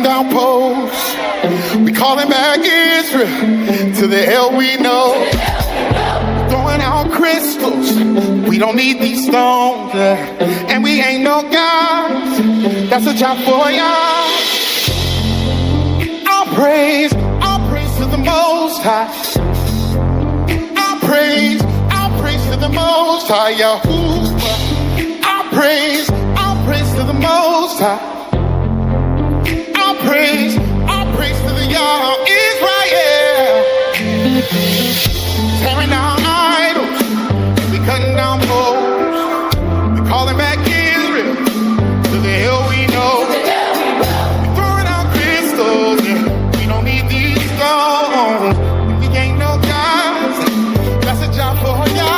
down posts. We calling back Israel to the hell we know. Throwing out crystals. We don't need these stones. And we ain't no gods. That's a job for y'all. All praise to the Most High. All praise to the Most High. Yahuwah. All praise to the Most High. All praise to the Yah Israel. Tearing down idols, we cutting down poles. We calling back Israel to the hell we know. We throwing out crystals, yeah. We don't need these stones. We ain't no gods. That's a job for y'all.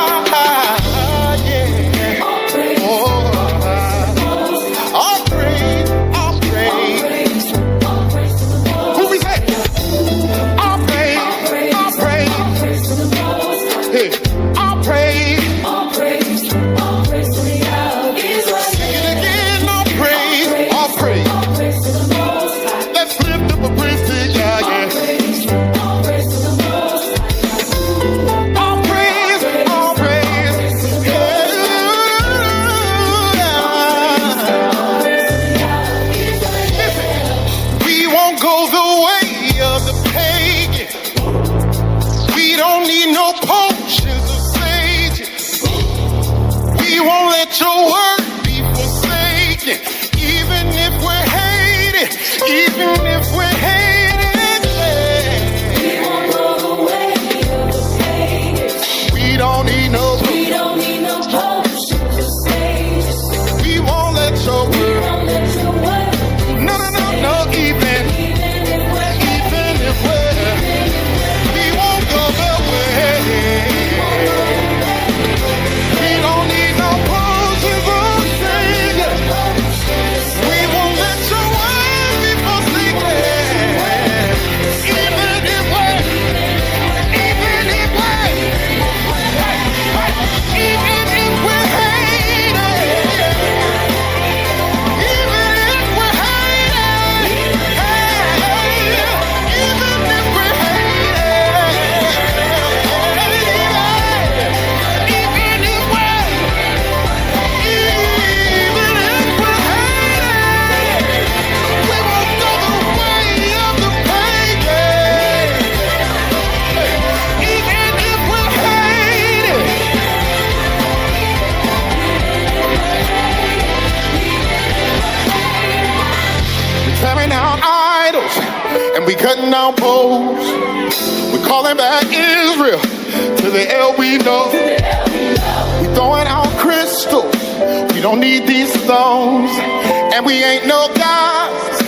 We cutting down poles. We calling back Israel to the hell we know. We throwing out crystals. We don't need these stones. And we ain't no gods.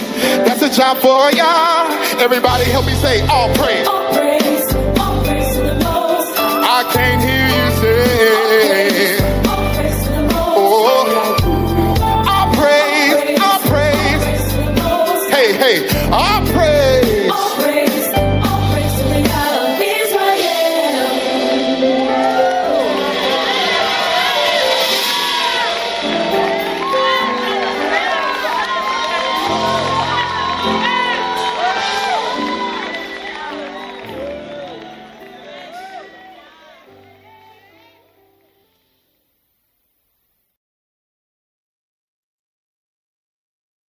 That's a job for y'all. Everybody help me say all praise. All praise to the Most High. I can't hear you say. All praise to the Most High. All praise to the Most High. Hey, all praise.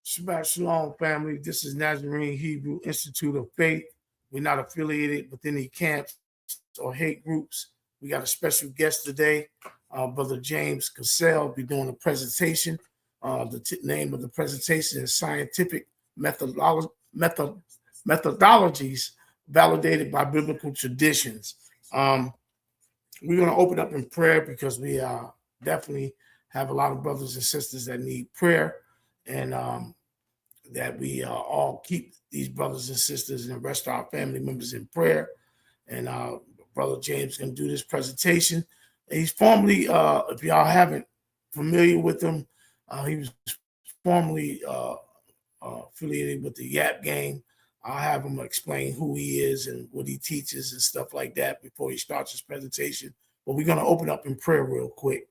Shabbat Shalom, family. This is Nazarene Hebrew Institute of Faith. We're not affiliated with any camps or hate groups. We got a special guest today, Brother James Cassell, will be doing a presentation. The name of the presentation is Scientific Methodologies Validated by Biblical Traditions. We're going to open up in prayer because we definitely have a lot of brothers and sisters that need prayer, and that we all keep these brothers and sisters and the rest of our family members in prayer. And Brother James can do this presentation. He's formerly, if y'all haven't familiar with him, he was formerly affiliated with the Yap Gang. I'll have him explain who he is and what he teaches and stuff like that before he starts his presentation. But we're going to open up in prayer real quick.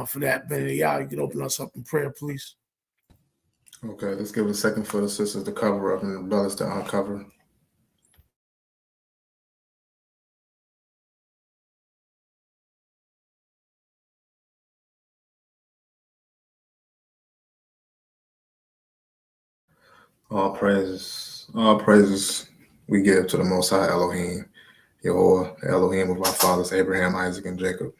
For that, Ben Yah, you can open us up in prayer, please. Okay, let's give it a second for the sisters to cover up and the brothers to uncover. All praises we give to the Most High Elohim, Yahuwah, the Elohim of our fathers Abraham, Isaac, and Jacob.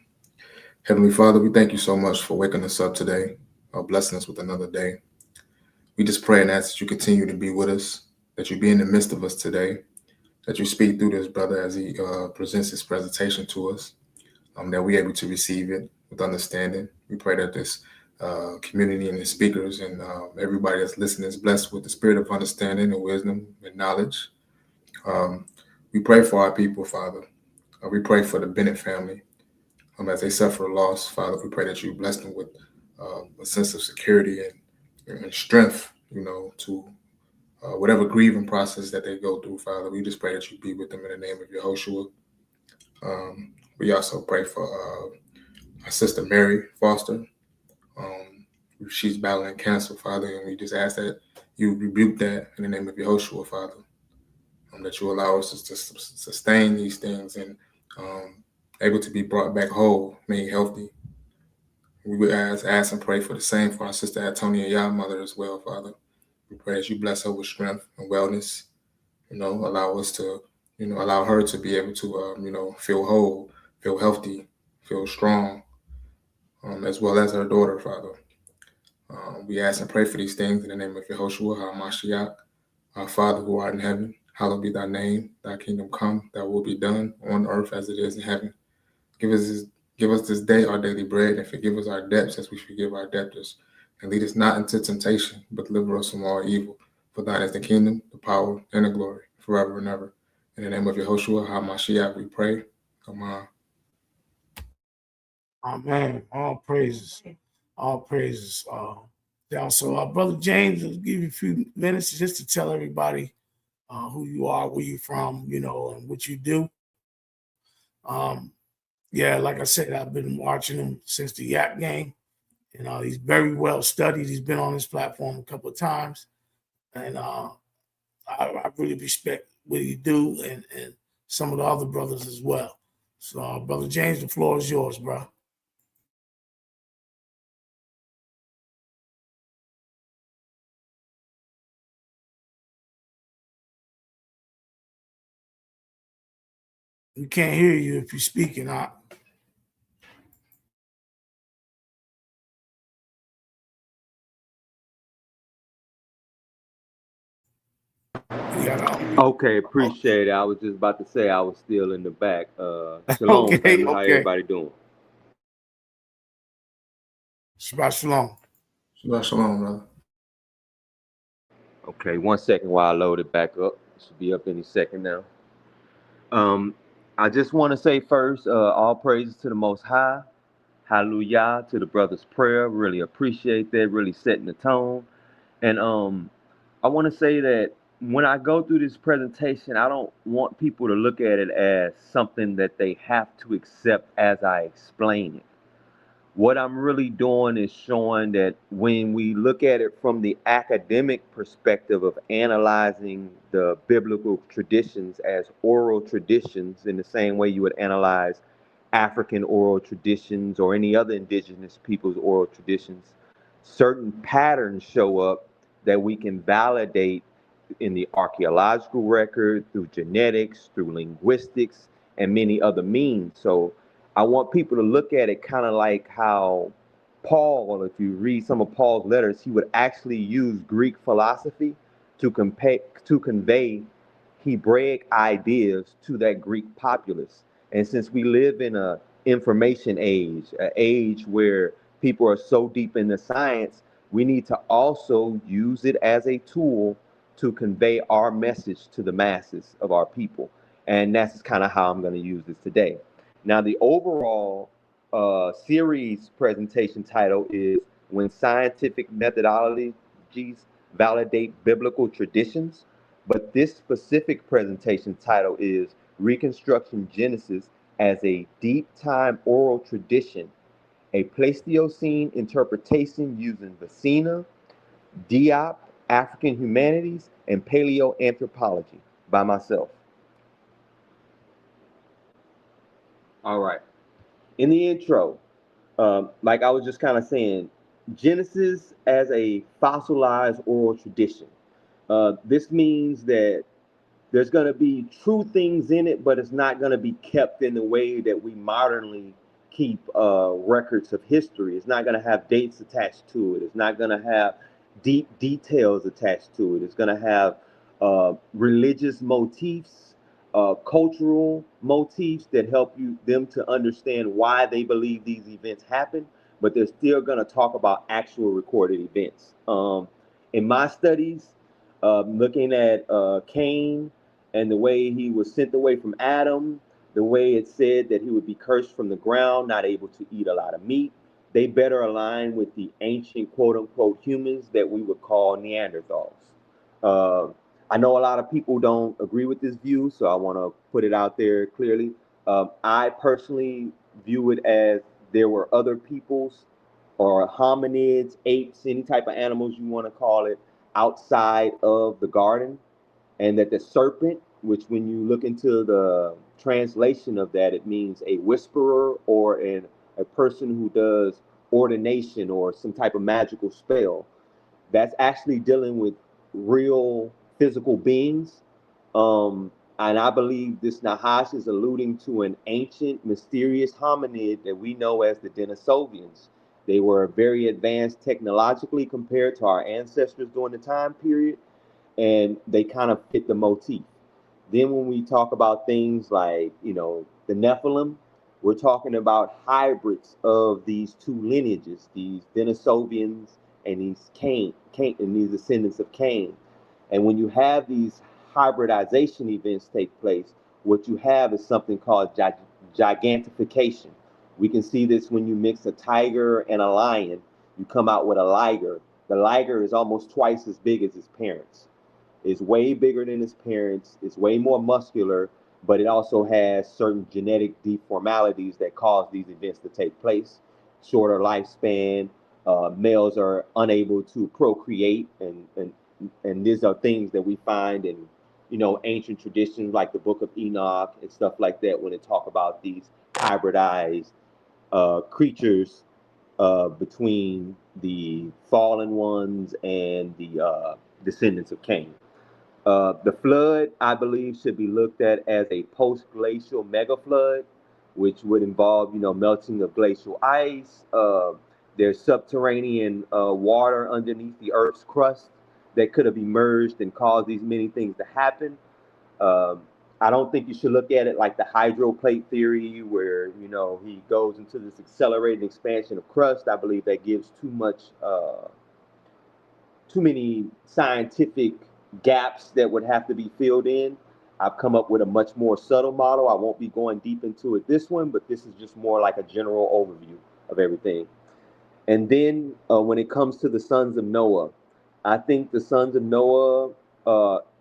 Heavenly Father, we thank you so much for waking us up today, blessing us with another day. We just pray and ask that you continue to be with us, that you be in the midst of us today, that you speak through this brother as he presents his presentation to us, that we're able to receive it with understanding. We pray that this community and the speakers and everybody that's listening is blessed with the spirit of understanding and wisdom and knowledge. Um, we pray for our people, Father. We pray for the Bennett family as they suffer loss, Father. We pray that you bless them with a sense of security and strength, to whatever grieving process that they go through, Father. We just pray that you be with them in the name of Yehoshua. We also pray for our sister Mary Foster. She's battling cancer, Father, and we just ask that you rebuke that in the name of Yehoshua, Father. That you allow us to sustain these things and able to be brought back whole, made healthy. We would ask and pray for the same for our sister Antonia, your mother as well, Father. We pray that you bless her with strength and wellness. Allow us to, allow her to be able to, feel whole, feel healthy, feel strong, as well as her daughter, Father. We ask and pray for these things in the name of Yehoshua HaMashiach, our Father who art in heaven. Hallowed be thy name. Thy kingdom come. Thy will be done on earth as it is in heaven. Give us this day our daily bread, and forgive us our debts as we forgive our debtors. And lead us not into temptation, but deliver us from all evil. For thine is the kingdom, the power, and the glory, forever and ever. In the name of Yehoshua HaMashiach we pray. Amen. Amen. All praises. All praises. So, Brother James, will give you a few minutes just to tell everybody who you are, where you're from, and what you do. Yeah, like I said, I've been watching him since the Yak game. He's very well studied. He's been on this platform a couple of times. And I really respect what he do and some of the other brothers as well. So, Brother James, the floor is yours, bro. We can't hear you if you're speaking. Okay, appreciate it. I was just about to say I was still in the back. Shalom, Okay, family. How everybody doing? Shabbat shalom. Shabbat shalom, brother. Okay, 1 second while I load it back up. It should be up any second now. I just want to say first, all praises to the Most High. Hallelujah to the brother's prayer. Really appreciate that. Really setting the tone. And I want to say that when I go through this presentation, I don't want people to look at it as something that they have to accept as I explain it. What I'm really doing is showing that when we look at it from the academic perspective of analyzing the biblical traditions as oral traditions, in the same way you would analyze African oral traditions or any other indigenous people's oral traditions, certain patterns show up that we can validate in the archaeological record, through genetics, through linguistics, and many other means. So I want people to look at it kind of like how Paul, if you read some of Paul's letters, he would actually use Greek philosophy to convey Hebraic ideas to that Greek populace. And since we live in a information age, an age where people are so deep into science, we need to also use it as a tool to convey our message to the masses of our people. And that's kind of how I'm going to use this today. Now, the overall series presentation title is When Scientific Methodologies Validate Biblical Traditions. But this specific presentation title is Reconstruction Genesis as a Deep Time Oral Tradition, a Pleistocene interpretation using Vicena, Diop, African Humanities, and Paleoanthropology by myself. All right. In the intro, like I was just kind of saying, Genesis as a fossilized oral tradition. This means that there's going to be true things in it, but it's not going to be kept in the way that we modernly keep records of history. It's not going to have dates attached to it. It's not going to have deep details attached to it. It's going to have religious motifs, cultural motifs that help them to understand why they believe these events happen. But they're still going to talk about actual recorded events. In my studies, looking at Cain and the way he was sent away from Adam, the way it said that he would be cursed from the ground, not able to eat a lot of meat, they better align with the ancient quote unquote humans that we would call Neanderthals. Uh, I know a lot of people don't agree with this view, so I want to put it out there clearly. I personally view it as there were other peoples or hominids, apes, any type of animals you want to call it, outside of the garden, and that the serpent, which when you look into the translation of that, it means a whisperer or a person who does ordination or some type of magical spell. That's actually dealing with real physical beings. And I believe this Nahash is alluding to an ancient, mysterious hominid that we know as the Denisovians. They were very advanced technologically compared to our ancestors during the time period, and they kind of fit the motif. Then when we talk about things like, the Nephilim, we're talking about hybrids of these two lineages, these Denisovians and Cain, and these descendants of Cain. And when you have these hybridization events take place, what you have is something called gigantification. We can see this when you mix a tiger and a lion, you come out with a liger. The liger is almost twice as big as its parents. It's way bigger than its parents. It's way more muscular, but it also has certain genetic deformalities that cause these events to take place. Shorter lifespan, males are unable to procreate, and these are things that we find in ancient traditions like the Book of Enoch and stuff like that when they talk about these hybridized creatures between the fallen ones and the descendants of Cain. The flood, I believe, should be looked at as a post-glacial mega flood, which would involve, melting of glacial ice. There's subterranean water underneath the Earth's crust that could have emerged and caused these many things to happen. Um, I don't think you should look at it like the hydroplate theory, where he goes into this accelerated expansion of crust. I believe that gives too many scientific gaps that would have to be filled in. I've come up with a much more subtle model. I won't be going deep into it this one, but this is just more like a general overview of everything. And then when it comes to the sons of Noah, I think the sons of Noah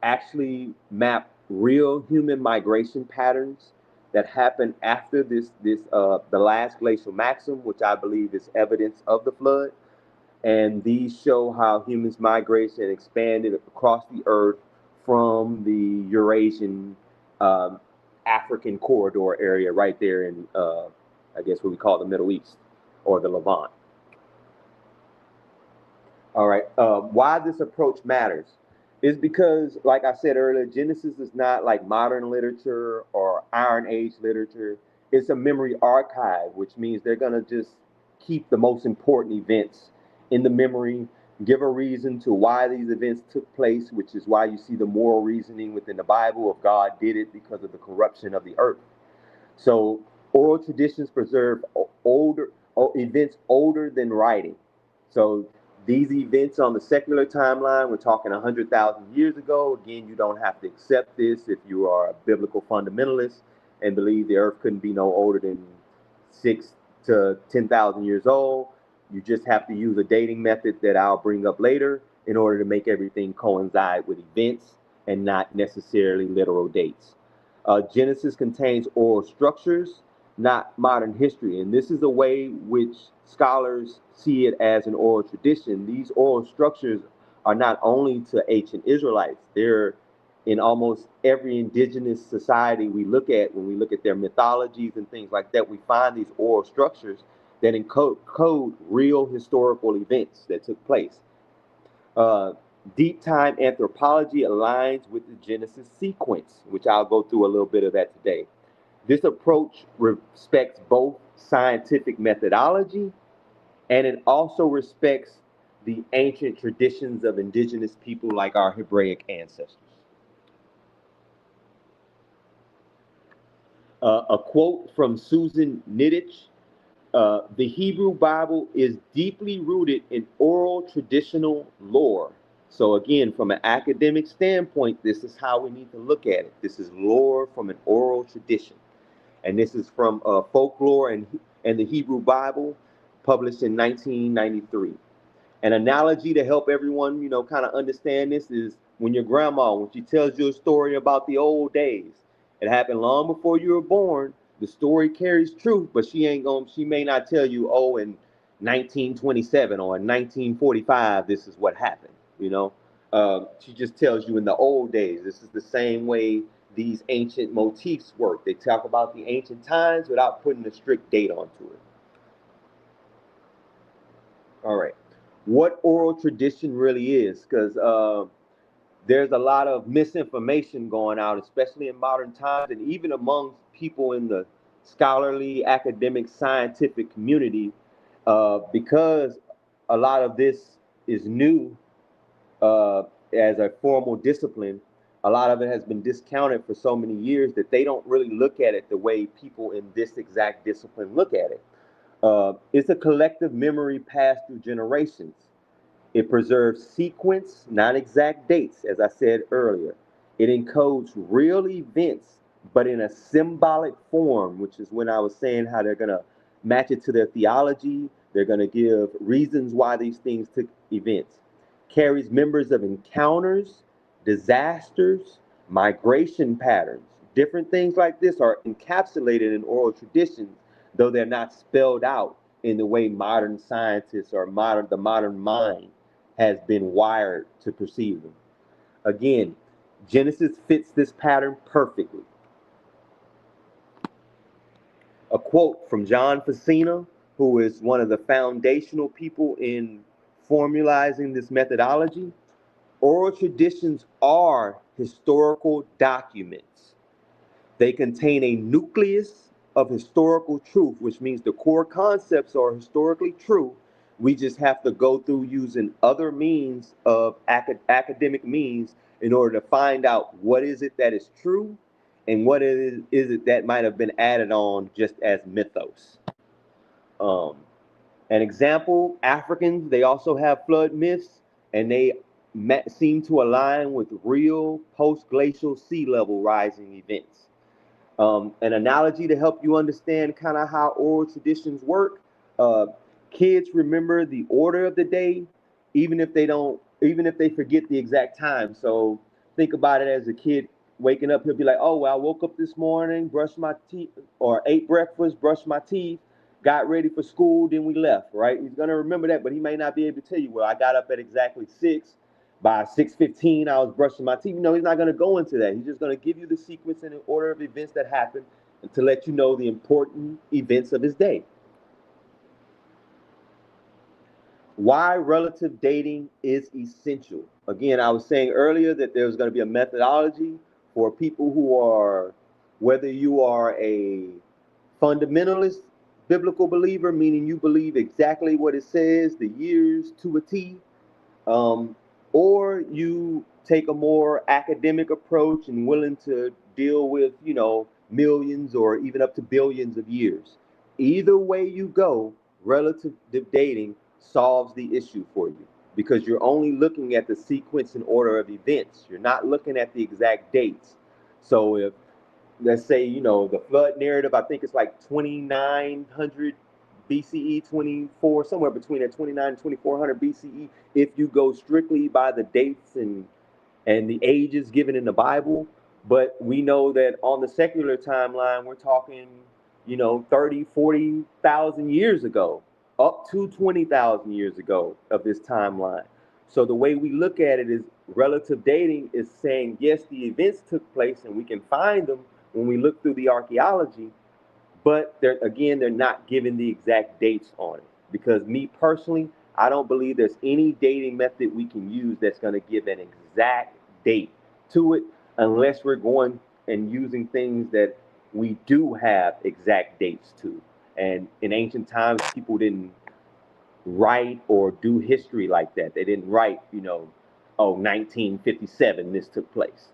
actually map real human migration patterns that happened after the last glacial maximum, which I believe is evidence of the flood. And these show how humans migrated and expanded across the earth from the Eurasian African corridor area right there in, I guess, what we call the Middle East or the Levant. All right. Why this approach matters is because, like I said earlier, Genesis is not like modern literature or Iron Age literature. It's a memory archive, which means they're going to just keep the most important events in the memory, give a reason to why these events took place, which is why you see the moral reasoning within the Bible of God did it because of the corruption of the earth. So oral traditions preserve older events older than writing. So these events on the secular timeline, we're talking 100,000 years ago. Again, you don't have to accept this if you are a biblical fundamentalist and believe the earth couldn't be no older than 6 to 10,000 years old. You just have to use a dating method that I'll bring up later in order to make everything coincide with events and not necessarily literal dates. Genesis contains oral structures, not modern history. And this is the way which scholars see it as an oral tradition. These oral structures are not only to ancient Israelites, they're in almost every indigenous society we look at. When we look at their mythologies and things like that, we find these oral structures that encode real historical events that took place. Deep time anthropology aligns with the Genesis sequence, which I'll go through a little bit of that today. This approach respects both scientific methodology and it also respects the ancient traditions of indigenous people like our Hebraic ancestors. A quote from Susan Niditch, the Hebrew Bible is deeply rooted in oral traditional lore. So again, from an academic standpoint, this is how we need to look at it. This is lore from an oral tradition. And this is from Folklore and the Hebrew Bible, published in 1993. An analogy to help everyone, kind of understand this is when your grandma, when she tells you a story about the old days, it happened long before you were born. The story carries truth, but she may not tell you, oh, in 1927 or in 1945, this is what happened. She just tells you in the old days. This is the same way these ancient motifs work. They talk about the ancient times without putting a strict date onto it. All right. What oral tradition really is, because there's a lot of misinformation going out, especially in modern times, and even among people in the scholarly, academic, scientific community, because a lot of this is new as a formal discipline. A lot of it has been discounted for so many years that they don't really look at it the way people in this exact discipline look at it. It's a collective memory passed through generations. It preserves sequence, not exact dates, as I said earlier. It encodes real events, but in a symbolic form, which is when I was saying how they're going to match it to their theology. They're going to give reasons why these things took events. Carries members of encounters, disasters, migration patterns. Different things like this are encapsulated in oral traditions, though they're not spelled out in the way modern scientists or the modern mind has been wired to perceive them. Again, Genesis fits this pattern perfectly. A quote from John Facina, who is one of the foundational people in formalizing this methodology. Oral traditions are historical documents. They contain a nucleus of historical truth, which means the core concepts are historically true. We just have to go through using other means of academic means in order to find out what is it that is true and what is it that might have been added on just as mythos. An example, Africans, they also have flood myths, and they seem to align with real post-glacial sea level rising events. An analogy to help you understand kind of how oral traditions work. Kids remember the order of the day, even if they forget the exact time. So think about it as a kid waking up, he'll be like, oh, well, I woke up this morning, brushed my teeth, or ate breakfast, brushed my teeth, got ready for school, then we left, right? He's gonna remember that, but he may not be able to tell you, well, I got up at exactly 6. By 6:15, I was brushing my teeth. He's not going to go into that. He's just going to give you the sequence and the order of events that happened and to let you know the important events of his day. Why relative dating is essential. Again, I was saying earlier that there's going to be a methodology for people who are, whether you are a fundamentalist biblical believer, meaning you believe exactly what it says, the years to a T, or you take a more academic approach and willing to deal with, millions or even up to billions of years. Either way you go, relative dating solves the issue for you because you're only looking at the sequence and order of events. You're not looking at the exact dates. So if, let's say, the flood narrative, I think it's like 2900 BCE, 24, somewhere between that 29 and 2400 BCE, if you go strictly by the dates and the ages given in the Bible. But we know that on the secular timeline, we're talking, 30, 40,000 years ago, up to 20,000 years ago of this timeline. So the way we look at it is relative dating is saying, yes, the events took place and we can find them when we look through the archaeology, but they're not giving the exact dates on it. Because me personally, I don't believe there's any dating method we can use that's going to give an exact date to it, unless we're going and using things that we do have exact dates to. And in ancient times, people didn't write or do history like that. They didn't write, 1957, this took place.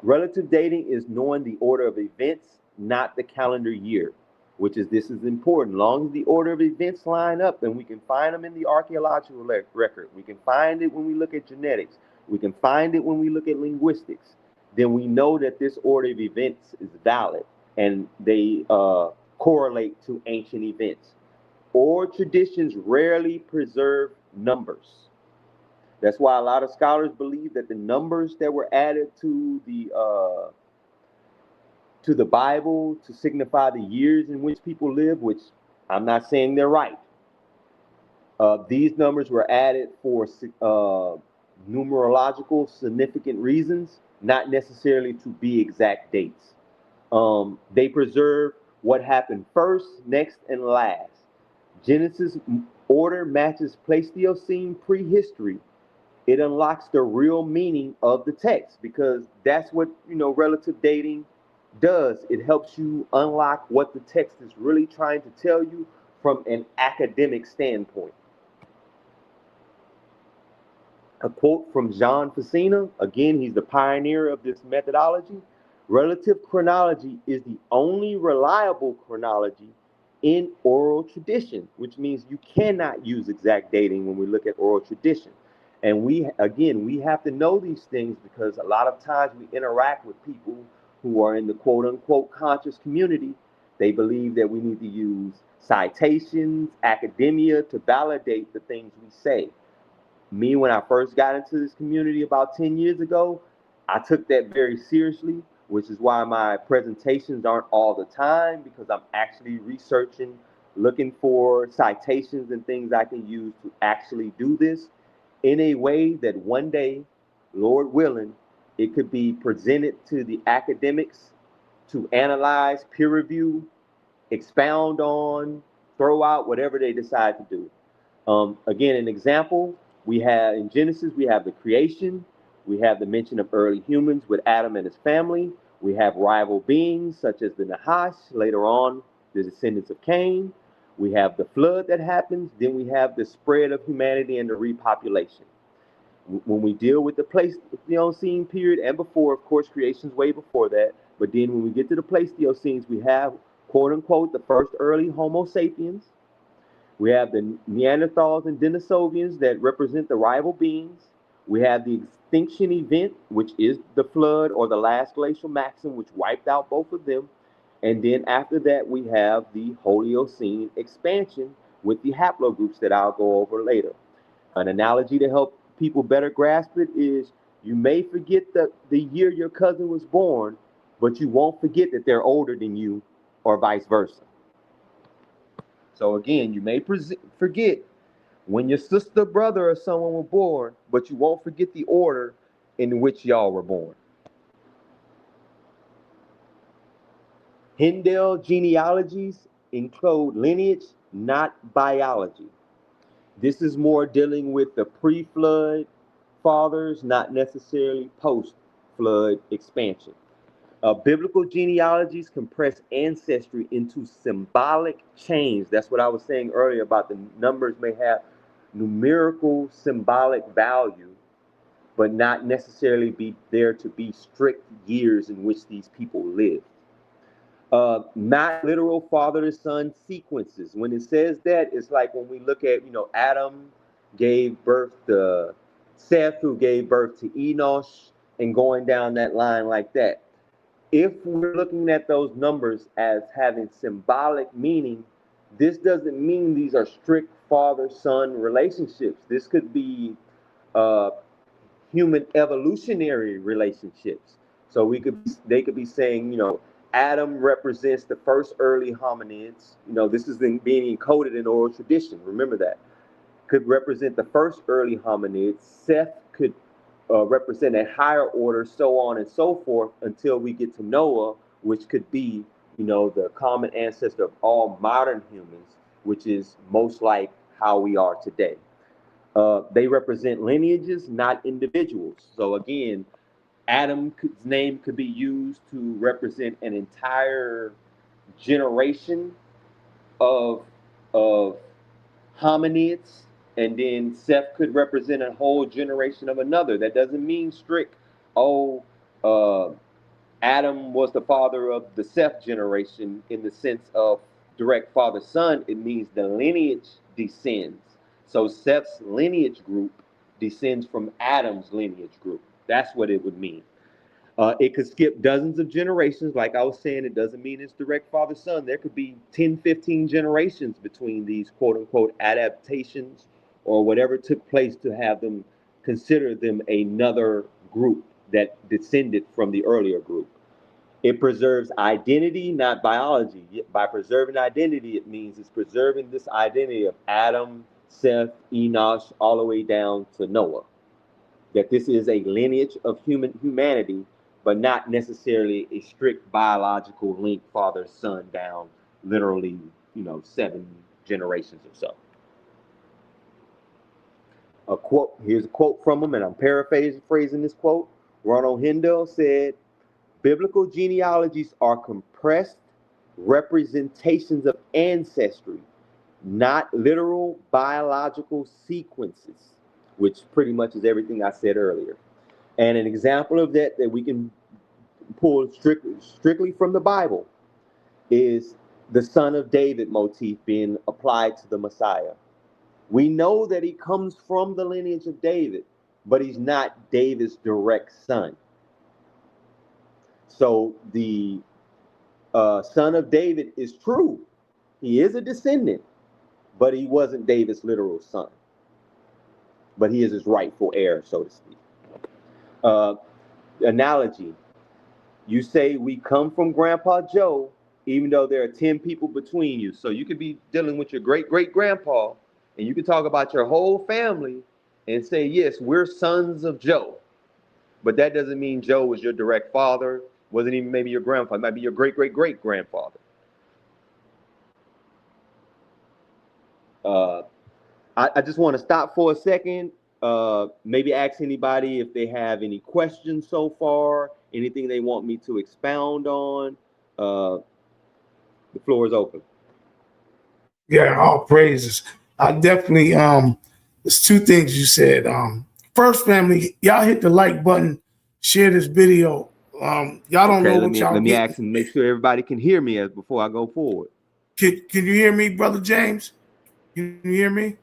Relative dating is knowing the order of events, not the calendar year, this is important. As long as the order of events line up, and we can find them in the archaeological record, we can find it when we look at genetics, we can find it when we look at linguistics, then we know that this order of events is valid and they correlate to ancient events. Oral traditions rarely preserve numbers. That's why a lot of scholars believe that the numbers that were added to the Bible to signify the years in which people live, which I'm not saying they're right. These numbers were added for numerological significant reasons, not necessarily to be exact dates. They preserve what happened first, next, and last. Genesis order matches Pleistocene prehistory. It unlocks the real meaning of the text, because that's what relative dating does. It helps you unlock what the text is really trying to tell you from an academic standpoint. A quote from John Facina, again, he's the pioneer of this methodology. Relative chronology is the only reliable chronology in oral tradition, which means you cannot use exact dating when we look at oral tradition. And we have to know these things, because a lot of times we interact with people who are in the quote unquote conscious community. They believe that we need to use citations, academia to validate the things we say. Me, when I first got into this community about 10 years ago, I took that very seriously, which is why my presentations aren't all the time, because I'm actually researching, looking for citations and things I can use to actually do this in a way that one day, Lord willing, it could be presented to the academics to analyze, peer review, expound on, throw out, whatever they decide to do. Again, an example, we have in Genesis, we have the creation, we have the mention of early humans with Adam and his family, we have rival beings such as the Nahash, later on the descendants of Cain, we have the flood that happens, then we have the spread of humanity and the repopulation. When we deal with the Pleistocene period and before, of course, creation's way before that, but then when we get to the Pleistocenes, we have, quote unquote, the first early Homo sapiens. We have the Neanderthals and Denisovians that represent the rival beings. We have the extinction event, which is the flood or the last glacial maximum, which wiped out both of them. And then after that, we have the Holocene expansion with the haplogroups that I'll go over later. An analogy to help people better grasp it is, you may forget the year your cousin was born, but you won't forget that they're older than you, or vice versa. So again, you may forget when your sister, brother, or someone were born, but you won't forget the order in which y'all were born. Hindell genealogies include lineage, not biology. This is more dealing with the pre-flood fathers, not necessarily post-flood expansion. Biblical genealogies compress ancestry into symbolic chains. That's what I was saying earlier about the numbers may have numerical symbolic value, but not necessarily be there to be strict years in which these people lived. Not literal father to son sequences. When it says that, it's like when we look at, Adam gave birth to Seth, who gave birth to Enosh, and going down that line like that. If we're looking at those numbers as having symbolic meaning, this doesn't mean these are strict father-son relationships. This could be human evolutionary relationships. So they could be saying, Adam represents the first early hominids. This is being encoded in oral tradition. Remember that. could represent the first early hominids. Seth could represent a higher order, so on and so forth, until we get to Noah, which could be, the common ancestor of all modern humans, which is most like how we are today. They represent lineages, not individuals. So again, Adam's name could be used to represent an entire generation of of hominids, and then Seth could represent a whole generation of another. That doesn't mean strict, oh, uh, Adam was the father of the Seth generation in the sense of direct father son. It means the lineage descends. So Seth's lineage group descends from Adam's lineage group. That's what it would mean. It could skip dozens of generations. Like I was saying, it doesn't mean it's direct father son. There could be 10, 15 generations between these quote unquote adaptations or whatever took place to have them consider them another group that descended from the earlier group. It preserves identity, not biology. By preserving identity, it means it's preserving this identity of Adam, Seth, Enosh, all the way down to Noah. That this is a lineage of humanity, but not necessarily a strict biological link, father, son, down literally, 7 generations or so. Here's a quote from him, and I'm paraphrasing this quote. Ronald Hindell said, biblical genealogies are compressed representations of ancestry, not literal biological sequences, which pretty much is everything I said earlier. And an example of that we can pull strictly from the Bible is the son of David motif being applied to the Messiah. We know that he comes from the lineage of David, but he's not David's direct son. So the son of David is true. He is a descendant, but he wasn't David's literal son. But he is his rightful heir, so to speak. Analogy. You say we come from Grandpa Joe, even though there are 10 people between you. So you could be dealing with your great-great-grandpa, and you can talk about your whole family and say, yes, we're sons of Joe. But that doesn't mean Joe was your direct father, wasn't even maybe your grandfather, it might be your great-great-great-grandfather. I just want to stop for a second, maybe ask anybody if they have any questions so far, anything they want me to expound on. The floor is open. Yeah, all praises. I definitely there's two things you said. First, family, y'all hit the like button, share this video. Y'all don't know what y'all let me get. ask and make sure everybody can hear me before I go forward. Can you hear me, Brother James? Can you hear me?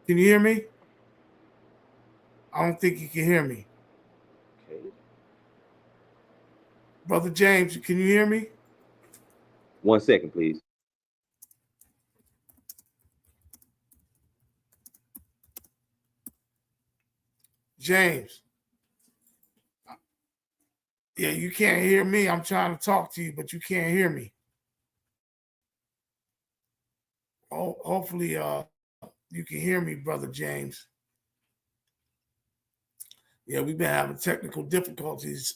Can you hear me? I don't think you can hear me. Okay. Brother James, can you hear me? 1 second, please. James. Yeah, you can't hear me. I'm trying to talk to you, but you can't hear me. Oh, hopefully you can hear me, Brother James. Yeah, we've been having technical difficulties,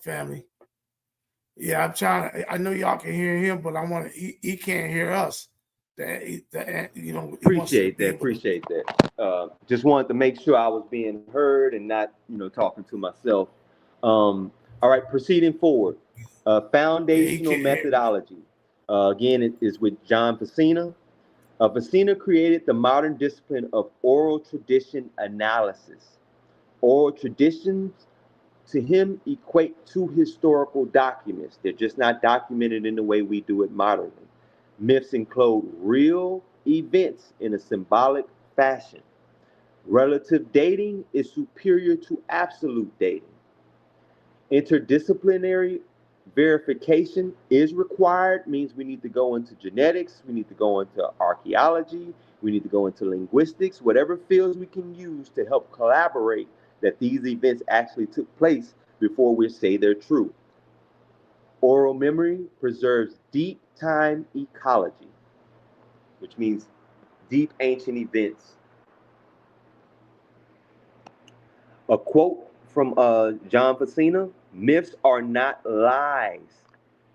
family. Yeah, I'm trying to. I know y'all can hear him, but I want to. He can't hear us. Appreciate that. Just wanted to make sure I was being heard and not, talking to myself. All right, proceeding forward. Foundational methodology. Again, it is with John Facina. Facina created the modern discipline of oral tradition analysis. Oral traditions to him equate to historical documents. They're just not documented in the way we do it modernly. Myths include real events in a symbolic fashion. Relative dating is superior to absolute dating. Interdisciplinary verification is required, means we need to go into genetics, we need to go into archaeology, we need to go into linguistics, whatever fields we can use to help collaborate that these events actually took place before we say they're true. Oral memory preserves deep time ecology, which means deep ancient events. A quote from John Facina: myths are not lies.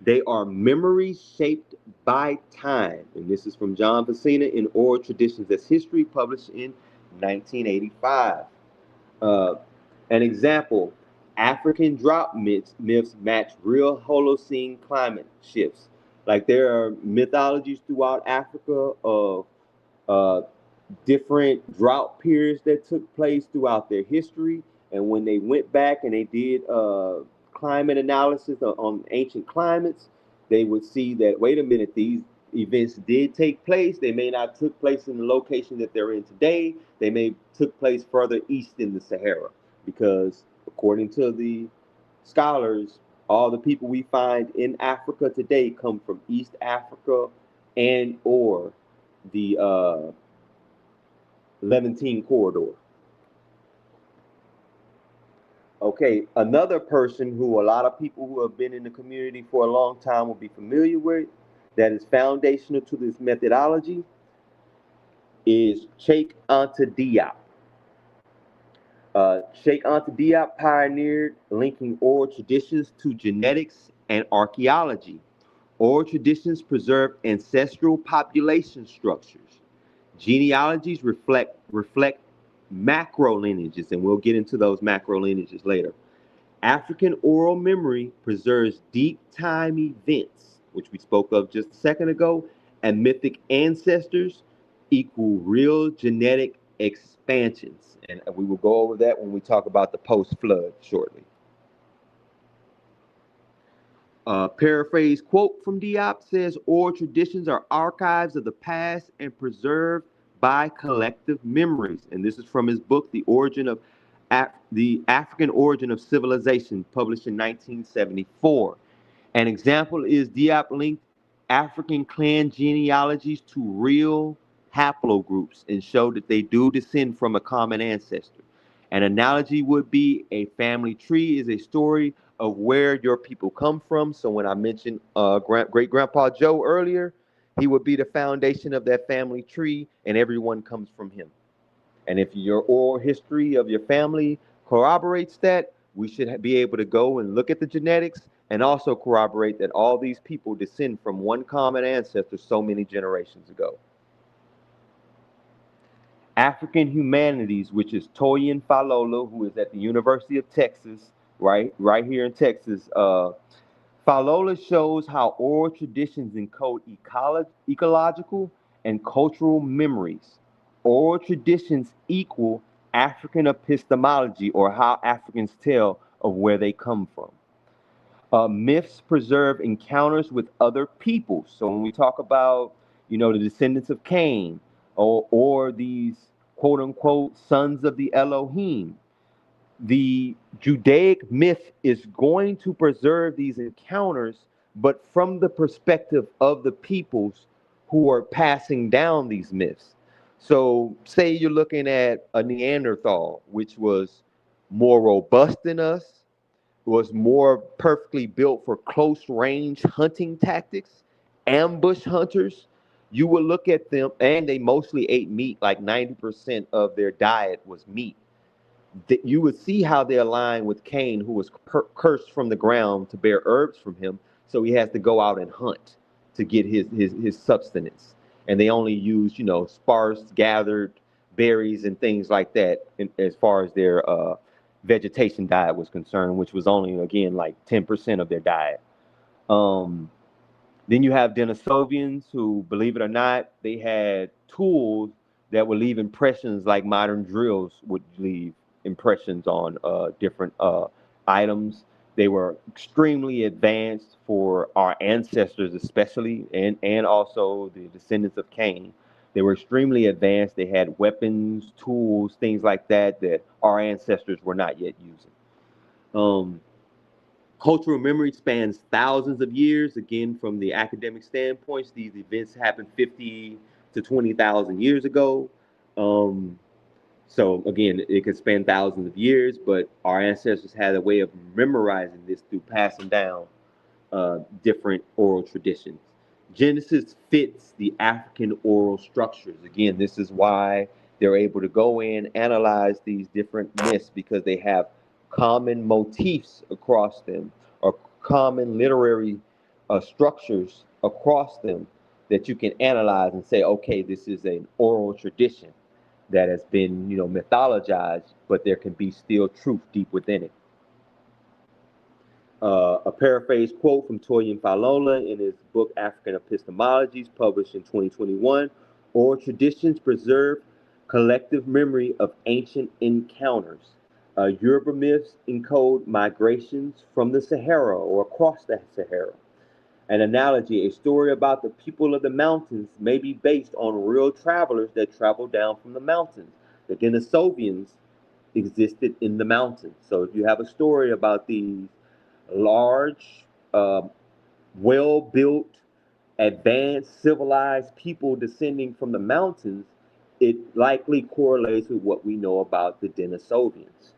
They are memories shaped by time. And this is from John Facina in Oral Traditions as History, published in 1985. Uh, an example: African drought myths match real Holocene climate shifts. Like there are mythologies throughout Africa of uh, different drought periods that took place throughout their history. And when they went back and they did climate analysis on ancient climates, they would see that, wait a minute, these events did take place. They may not took place in the location that they're in today. They may took place further east in the Sahara, because according to the scholars, all the people we find in Africa today come from East Africa and or the Levantine corridor. Okay, another person who a lot of people who have been in the community for a long time will be familiar with, that is foundational to this methodology, is Cheikh Anta Diop. Cheikh Anta Diop pioneered linking oral traditions to genetics and archaeology. Oral traditions preserve ancestral population structures. Genealogies reflect macro lineages, and we'll get into those macro lineages later. African oral memory preserves deep time events, which we spoke of just a second ago, and mythic ancestors equal real genetic expansions. And we will go over that when we talk about the post flood shortly. Paraphrase quote from Diop says, oral traditions are archives of the past and preserved by collective memories. And this is from his book, The African Origin of Civilization, published in 1974. An example is Diop linked African clan genealogies to real haplogroups and showed that they do descend from a common ancestor. An analogy would be a family tree is a story of where your people come from. So when I mentioned great grandpa Joe earlier, he would be the foundation of that family tree, and everyone comes from him. And if your oral history of your family corroborates that, we should be able to go and look at the genetics and also corroborate that all these people descend from one common ancestor so many generations ago. African Humanities, which is Toyin Falola, who is at the University of Texas, right here in Texas. Falola shows how oral traditions encode ecological and cultural memories. Oral traditions equal African epistemology, or how Africans tell of where they come from. Myths preserve encounters with other peoples. So when we talk about, the descendants of Cain, or these quote unquote sons of the Elohim, the Judaic myth is going to preserve these encounters, but from the perspective of the peoples who are passing down these myths. So, say you're looking at a Neanderthal, which was more robust than us, was more perfectly built for close range hunting tactics, ambush hunters. You would look at them, and they mostly ate meat, like 90% of their diet was meat. That you would see how they align with Cain, who was cursed from the ground to bear herbs from him. So he has to go out and hunt to get his substance. And they only use, sparse gathered berries and things like that as far as their vegetation diet was concerned, which was only, again, like 10% of their diet. Then you have Denisovians who, believe it or not, they had tools that would leave impressions like modern drills would leave impressions on different items. They were extremely advanced for our ancestors, especially, and also the descendants of Cain. They were extremely advanced. They had weapons, tools, things like that our ancestors were not yet using. Cultural memory spans thousands of years. Again, from the academic standpoints, these events happened 50 to 20,000 years ago. So again, it could span thousands of years, but our ancestors had a way of memorizing this through passing down different oral traditions. Genesis fits the African oral structures. Again, this is why they're able to go in, analyze these different myths, because they have common motifs across them, or common literary structures across them, that you can analyze and say, okay, this is an oral tradition that has been, mythologized, but there can be still truth deep within it. A paraphrase quote from Toyin Falola in his book African Epistemologies, published in 2021: oral traditions preserve collective memory of ancient encounters. Yoruba myths encode migrations from the Sahara or across the Sahara. An analogy: a story about the people of the mountains may be based on real travelers that traveled down from the mountains. The Denisovians existed in the mountains. So if you have a story about these large, uh, well built, advanced, civilized people descending from the mountains, it likely correlates with what we know about the Denisovians.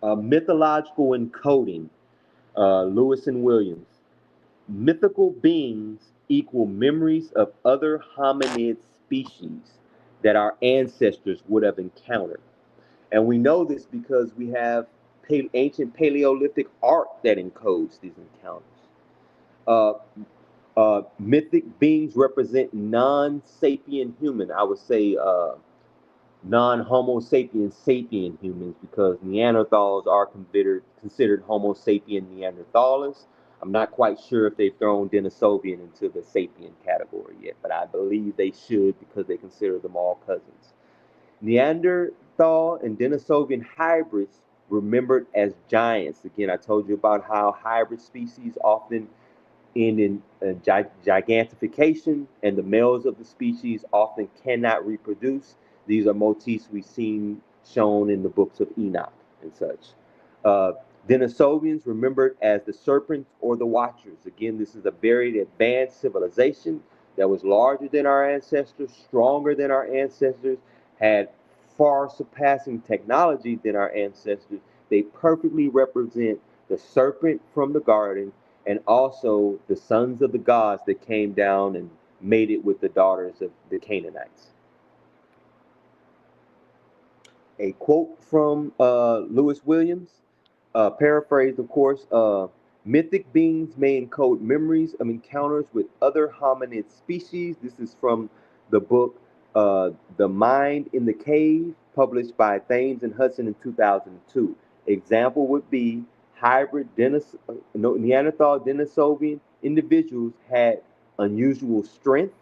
Mythological encoding, Lewis and Williams. Mythical beings equal memories of other hominid species that our ancestors would have encountered. And we know this because we have ancient Paleolithic art that encodes these encounters. Uh, Mythic beings represent non-sapient human, I would say non-Homo sapien sapien humans, because Neanderthals are considered Homo sapien Neanderthalis. I'm not quite sure if they've thrown Denisovian into the sapien category yet, but I believe they should, because they consider them all cousins. Neanderthal and Denisovian hybrids remembered as giants. Again, I told you about how hybrid species often end in gigantification, and the males of the species often cannot reproduce. These are motifs we've seen shown in the books of Enoch and such. Uh, Denisovians remembered as the serpents or the watchers. Again, this is a very advanced civilization that was larger than our ancestors, stronger than our ancestors, had far surpassing technology than our ancestors. They perfectly represent the serpent from the garden, and also the sons of the gods that came down and mated with the daughters of the Canaanites. A quote from Lewis Williams, paraphrased, of course: mythic beings may encode memories of encounters with other hominid species. This is from the book The Mind in the Cave, published by Thames and Hudson in 2002. Example would be hybrid Neanderthal Denisovian individuals had unusual strength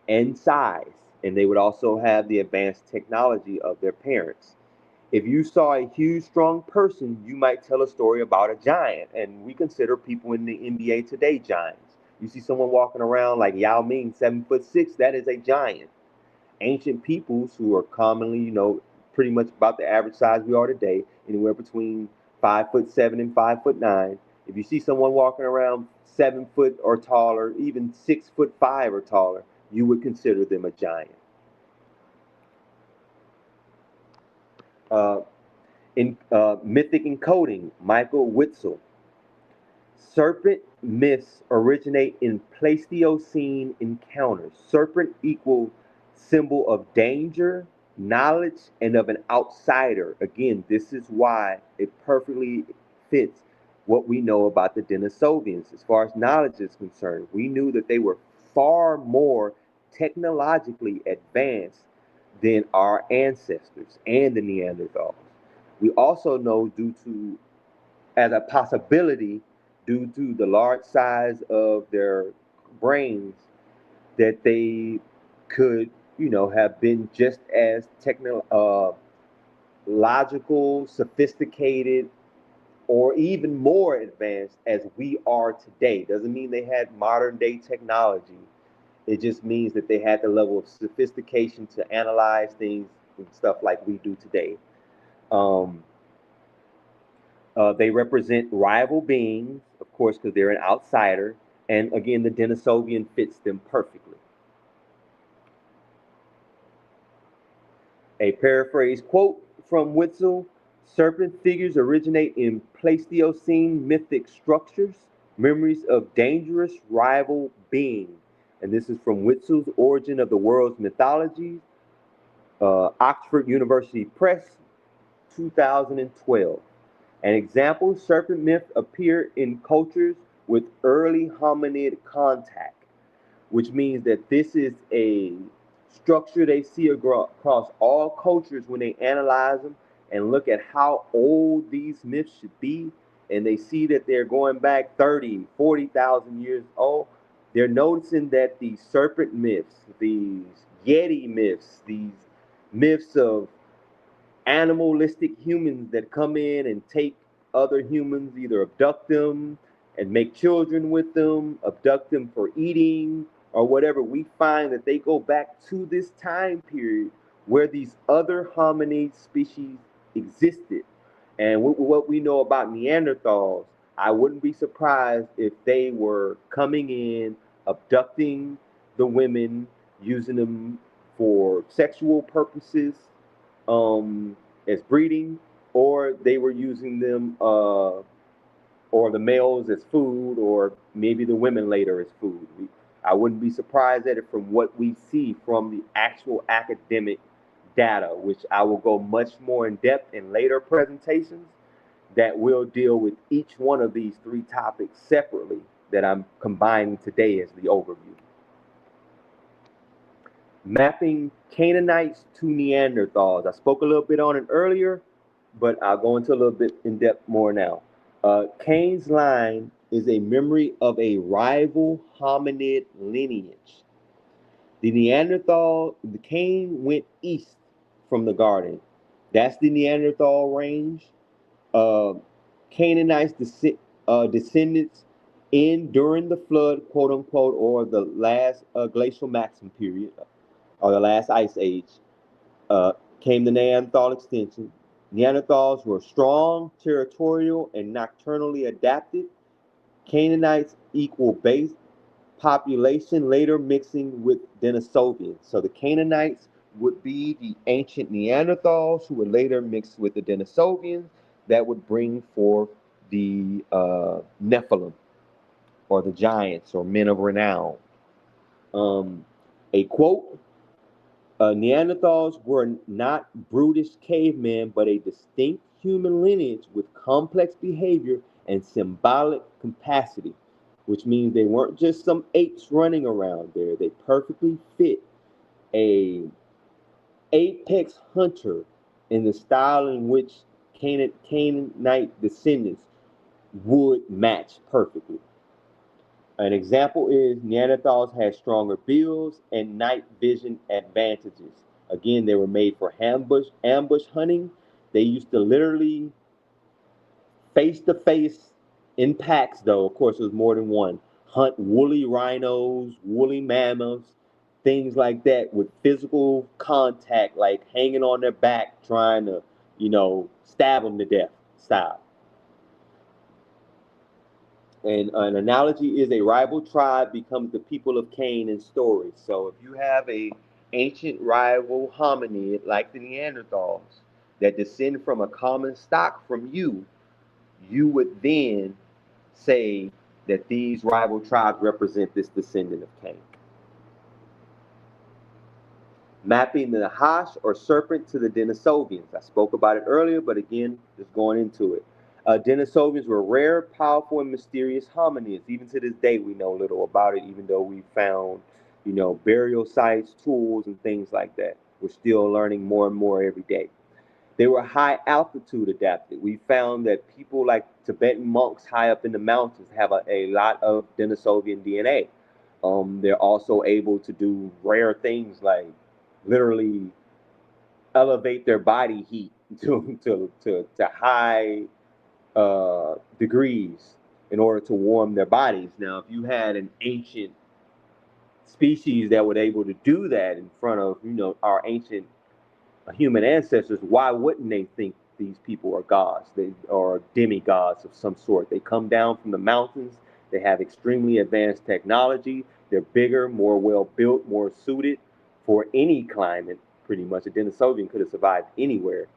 and size, and they would also have the advanced technology of their parents. If you saw a huge, strong person, you might tell a story about a giant, and we consider people in the NBA today giants. You see someone walking around like Yao Ming, 7'6", that is a giant. Ancient peoples who are commonly, pretty much about the average size we are today, anywhere between 5'7" and 5'9". If you see someone walking around 7 foot or taller, even 6'5" or taller, you would consider them a giant. In mythic encoding, Michael Witzel. Serpent myths originate in Pleistocene encounters. Serpent equal symbol of danger, knowledge, and of an outsider. Again, this is why it perfectly fits what we know about the Denisovians. As far as knowledge is concerned, we knew that they were far more technologically advanced than our ancestors and the Neanderthals. We also know, as a possibility, due to the large size of their brains, that they could, have been just as logical, sophisticated, or even more advanced as we are today. Doesn't mean they had modern day technology. It just means that they had the level of sophistication to analyze things and stuff like we do today. They represent rival beings, of course, because they're an outsider. And again, the Denisovian fits them perfectly. A paraphrase quote from Witzel: serpent figures originate in Pleistocene mythic structures. Memories of dangerous rival being. And this is from Witzel's Origin of the World's Mythologies, Oxford University Press, 2012. An example, serpent myths appear in cultures with early hominid contact, which means that this is a structure they see across all cultures when they analyze them and look at how old these myths should be. And they see that they're going back 30, 40,000 years old. They're noticing that these serpent myths, these Yeti myths, these myths of animalistic humans that come in and take other humans, either abduct them and make children with them, abduct them for eating or whatever. We find that they go back to this time period where these other hominid species existed. And what we know about Neanderthals, I wouldn't be surprised if they were coming in, abducting the women, using them for sexual purposes, as breeding, or they were using them, or the males as food, or maybe the women later as food. I wouldn't be surprised at it from what we see from the actual academic data, which I will go much more in depth in later presentations that will deal with each one of these three topics separately that I'm combining today as the overview. Mapping Canaanites to Neanderthals. I spoke a little bit on it earlier, but I'll go into a little bit in depth more now. Cain's line is a memory of a rival hominid lineage. The Cain went east from the garden. That's the Neanderthal range. Canaanites descendants in during the flood, quote unquote, or the last glacial maximum period, or the last ice age, came the Neanderthal extension. Neanderthals were strong, territorial, and nocturnally adapted. Canaanites equal base population, later mixing with Denisovians. So the Canaanites would be the ancient Neanderthals who would later mix with the Denisovians that would bring forth the Nephilim, or the giants, or men of renown. A quote, Neanderthals were not brutish cavemen, but a distinct human lineage with complex behavior and symbolic capacity, which means they weren't just some apes running around there. They perfectly fit a apex hunter in the style in which Canaanite descendants would match perfectly. An example is Neanderthals had stronger builds and night vision advantages. Again, they were made for ambush hunting. They used to literally face to face in packs, though, of course, it was more than one, hunt woolly rhinos, woolly mammoths, things like that, with physical contact, like hanging on their back, trying to, stab them to death style. And an analogy is a rival tribe becomes the people of Cain in stories. So if you have a ancient rival hominid like the Neanderthals that descend from a common stock from you, you would then say that these rival tribes represent this descendant of Cain. Mapping the Nahash or serpent to the Denisovians. I spoke about it earlier, but again, just going into it. Denisovians were rare, powerful, and mysterious hominids. Even to this day, we know little about it, even though we found, burial sites, tools, and things like that. We're still learning more and more every day. They were high altitude adapted. We found that people like Tibetan monks high up in the mountains have a lot of Denisovian DNA. They're also able to do rare things like literally elevate their body heat to high degrees in order to warm their bodies. Now, if you had an ancient species that were able to do that in front of, our ancient human ancestors, why wouldn't they think these people are gods? They are demigods of some sort. They come down from the mountains. They have extremely advanced technology. They're bigger, more well built, more suited for any climate. Pretty much, a Denisovian could have survived anywhere.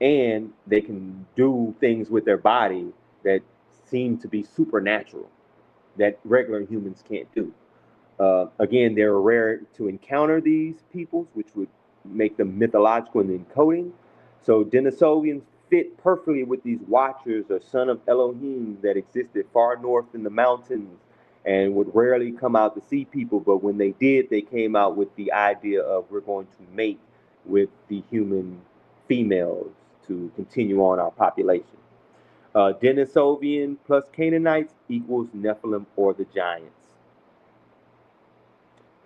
And they can do things with their body that seem to be supernatural that regular humans can't do. Again, they're rare to encounter these peoples, which would make them mythological in the encoding. So Denisovians fit perfectly with these watchers or son of Elohim that existed far north in the mountains and would rarely come out to see people. But when they did, they came out with the idea of we're going to mate with the human females to continue on our population. Denisovian plus Canaanites equals Nephilim or the giants.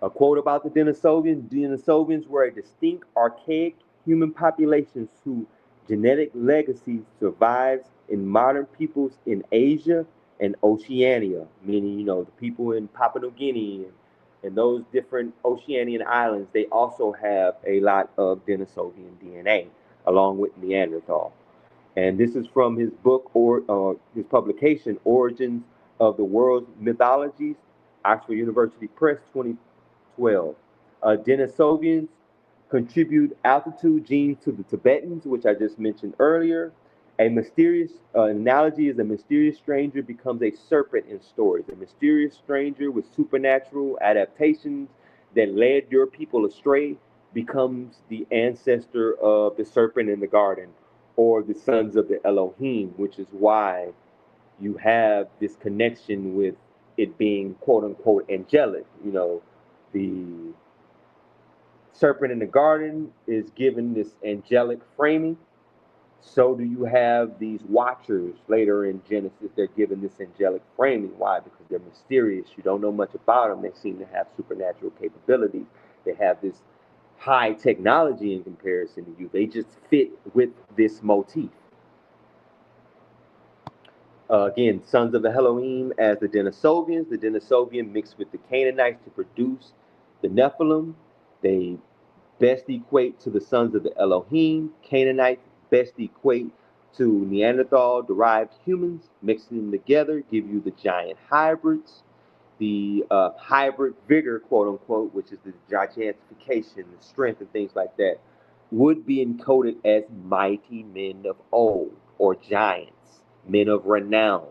A quote about the Denisovians: Denisovians were a distinct, archaic human population whose genetic legacy survives in modern peoples in Asia and Oceania, meaning, the people in Papua New Guinea and those different Oceanian islands. They also have a lot of Denisovian DNA, along with Neanderthal. And this is from his book or his publication, Origins of the World's Mythologies, Oxford University Press, 2012. Denisovians contribute altitude genes to the Tibetans, which I just mentioned earlier. A mysterious analogy is a mysterious stranger becomes a serpent in stories. A mysterious stranger with supernatural adaptations that led your people astray becomes the ancestor of the serpent in the garden, or the sons of the Elohim, which is why you have this connection with it being quote unquote angelic. The serpent in the garden is given this angelic framing. So do you have these watchers later in Genesis? They're given this angelic framing. Why? Because they're mysterious. You don't know much about them. They seem to have supernatural capabilities. They have this high technology in comparison to you. They just fit with this motif. Again, sons of the Elohim as the Denisovians. The Denisovian mixed with the Canaanites to produce the Nephilim. They best equate to the sons of the Elohim. Canaanites best equate to Neanderthal-derived humans. Mixing them together give you the giant hybrids. The hybrid vigor, quote unquote, which is the gigantification, the strength, and things like that, would be encoded as mighty men of old, or giants, men of renown,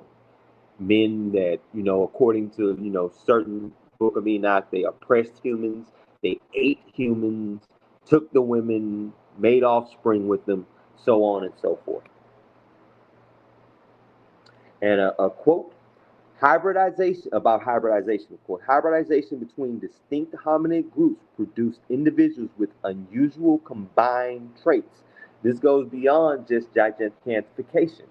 men that, according to, certain Book of Enoch, they oppressed humans, they ate humans, took the women, made offspring with them, so on and so forth. And a quote, hybridization, of course. Hybridization between distinct hominid groups produced individuals with unusual combined traits. This goes beyond just gigantification.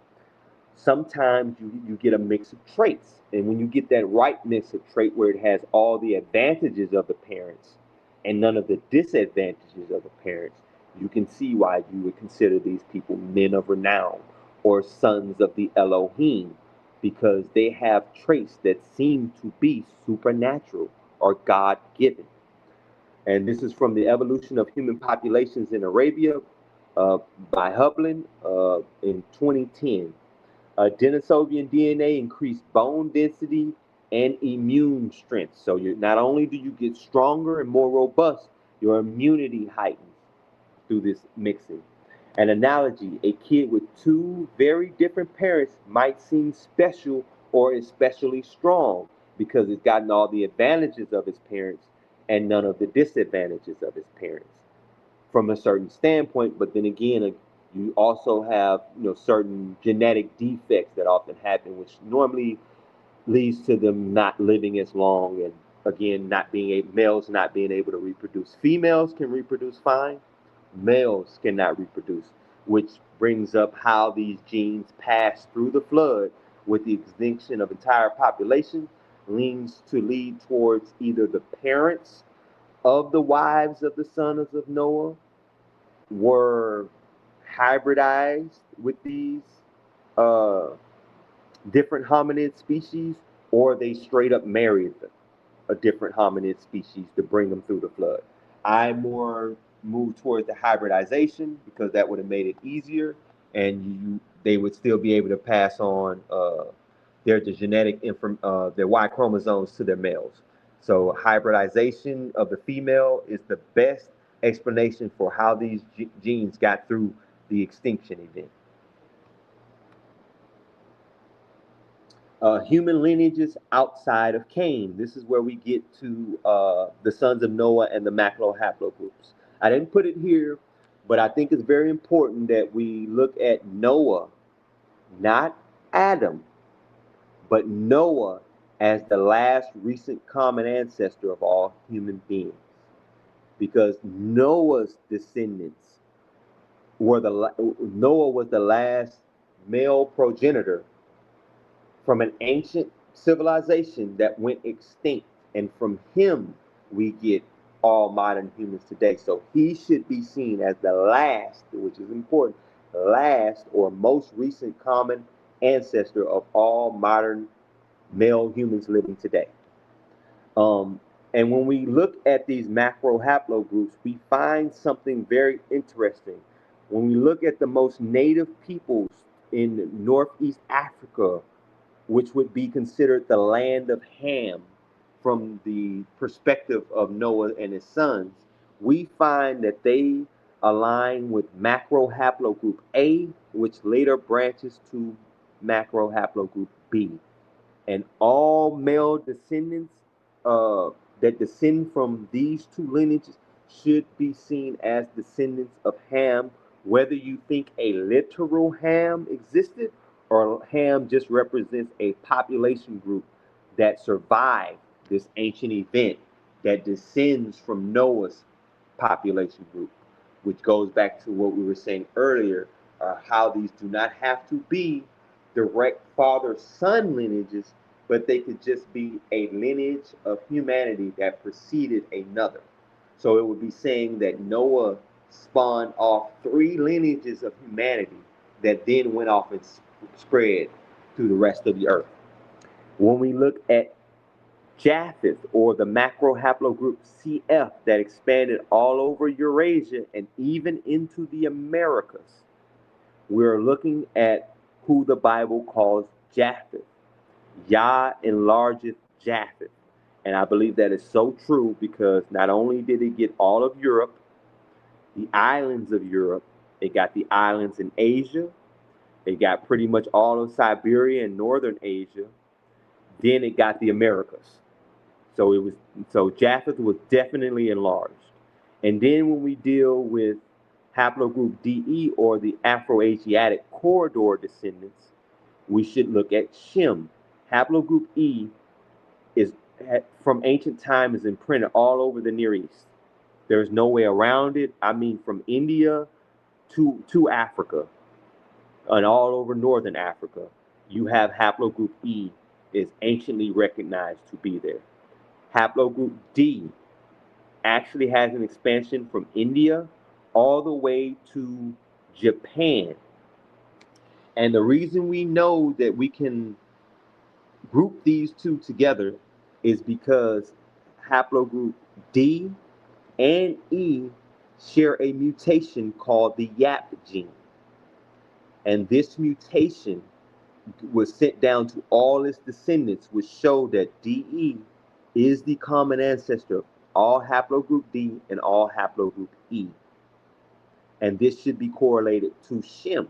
Sometimes you get a mix of traits. And when you get that right mix of trait where it has all the advantages of the parents and none of the disadvantages of the parents, you can see why you would consider these people men of renown or sons of the Elohim, because they have traits that seem to be supernatural or God-given. And this is from the Evolution of Human Populations in Arabia by Hublin in 2010. Denisovian DNA increased bone density and immune strength. So not only do you get stronger and more robust, your immunity heightens through this mixing. An analogy, a kid with two very different parents might seem special or especially strong because it's gotten all the advantages of his parents and none of the disadvantages of his parents from a certain standpoint. But then again, you also have certain genetic defects that often happen, which normally leads to them not living as long, and again, males not being able to reproduce. Females can reproduce fine, males cannot reproduce, which brings up how these genes pass through the flood with the extinction of entire population, lead towards either the parents of the wives of the sons of Noah were hybridized with these different hominid species, or they straight up married a different hominid species to bring them through the flood. I more move towards the hybridization because that would have made it easier, and they would still be able to pass on their Y chromosomes to their males. So hybridization of the female is the best explanation for how these genes got through the extinction event. human lineages outside of Cain. This is where we get to the sons of Noah and the macro haplogroups. I didn't put it here, but I think it's very important that we look at Noah, not Adam, but Noah as the last recent common ancestor of all human beings. Because Noah's descendants Noah was the last male progenitor from an ancient civilization that went extinct, and from him we get all modern humans today. So he should be seen as the last, which is important, last or most recent common ancestor of all modern male humans living today. Um, and when we look at these macro haplogroups, we find something very interesting. When we look at the most native peoples in Northeast Africa, which would be considered the land of Ham from the perspective of Noah and his sons, we find that they align with macro haplogroup A, which later branches to macro haplogroup B. And all male descendants uh, that descend from these two lineages should be seen as descendants of Ham, whether you think a literal Ham existed or Ham just represents a population group that survived this ancient event that descends from Noah's population group, which goes back to what we were saying earlier, how these do not have to be direct father-son lineages, but they could just be a lineage of humanity that preceded another. So it would be saying that Noah spawned off three lineages of humanity that then went off and spread through the rest of the earth. When we look at Japheth, or the macro haplogroup CF that expanded all over Eurasia and even into the Americas, we're looking at who the Bible calls Japheth. Yah enlargeth Japheth. And I believe that is so true because not only did it get all of Europe, the islands of Europe, it got the islands in Asia, it got pretty much all of Siberia and northern Asia, then it got the Americas. So Japheth was definitely enlarged. And then when we deal with haplogroup DE, or the Afro-Asiatic corridor descendants, we should look at Shem. Haplogroup E is from ancient time is imprinted all over the Near East. There's no way around it. I mean, from India to Africa and all over northern Africa, you have haplogroup E is anciently recognized to be there. Haplogroup D actually has an expansion from India all the way to Japan. And the reason we know that we can group these two together is because haplogroup D and E share a mutation called the YAP gene. And this mutation was sent down to all its descendants, which show that DE is the common ancestor of all haplogroup D and all haplogroup E. And this should be correlated to Shem.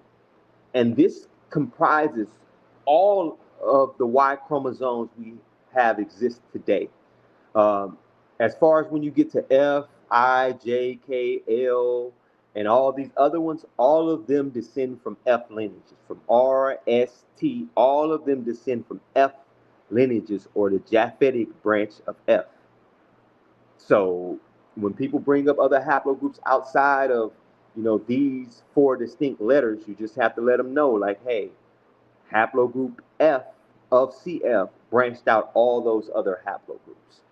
And this comprises all of the Y chromosomes we have exist today. As far as when you get to F, I, J, K, L, and all these other ones, all of them descend from F lineages. From R, S, T, all of them descend from F lineages, or the Japhetic branch of F. So when people bring up other haplogroups outside of, these four distinct letters, you just have to let them know, like, hey, haplogroup F of CF branched out all those other haplogroups,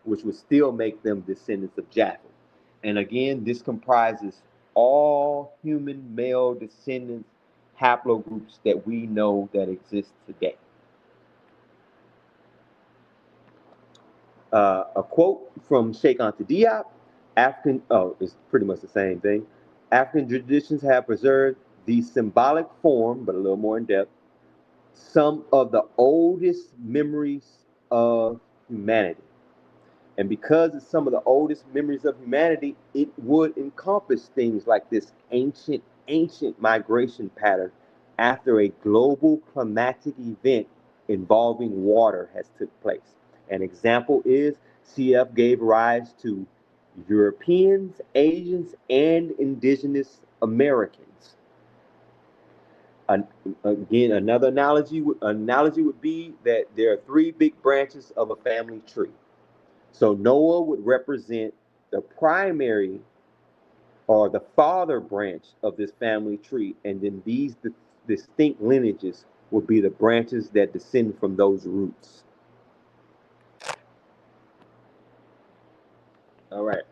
which would still make them descendants of Japheth. And again, this comprises all human male descendants haplogroups that we know that exist today. A quote from Sheikh Anta Diop, it's pretty much the same thing. African traditions have preserved the symbolic form, but a little more in depth, some of the oldest memories of humanity. And because it's some of the oldest memories of humanity, it would encompass things like this ancient migration pattern after a global climatic event involving water has took place. An example is CF gave rise to Europeans, Asians, and indigenous Americans. An, Again, another analogy would be that there are three big branches of a family tree. So Noah would represent the primary or the father branch of this family tree, and then these distinct lineages would be the branches that descend from those roots. All right.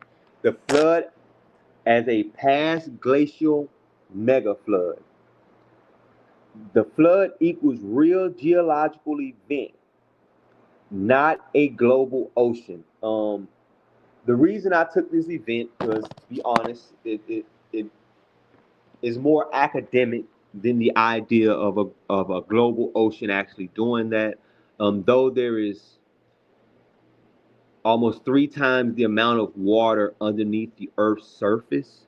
The flood as a past glacial mega flood. The flood equals real geological event, not a global ocean. The reason I took this event was, to be honest, it is more academic than the idea of a global ocean actually doing that. Though there is almost 3 times the amount of water underneath the Earth's surface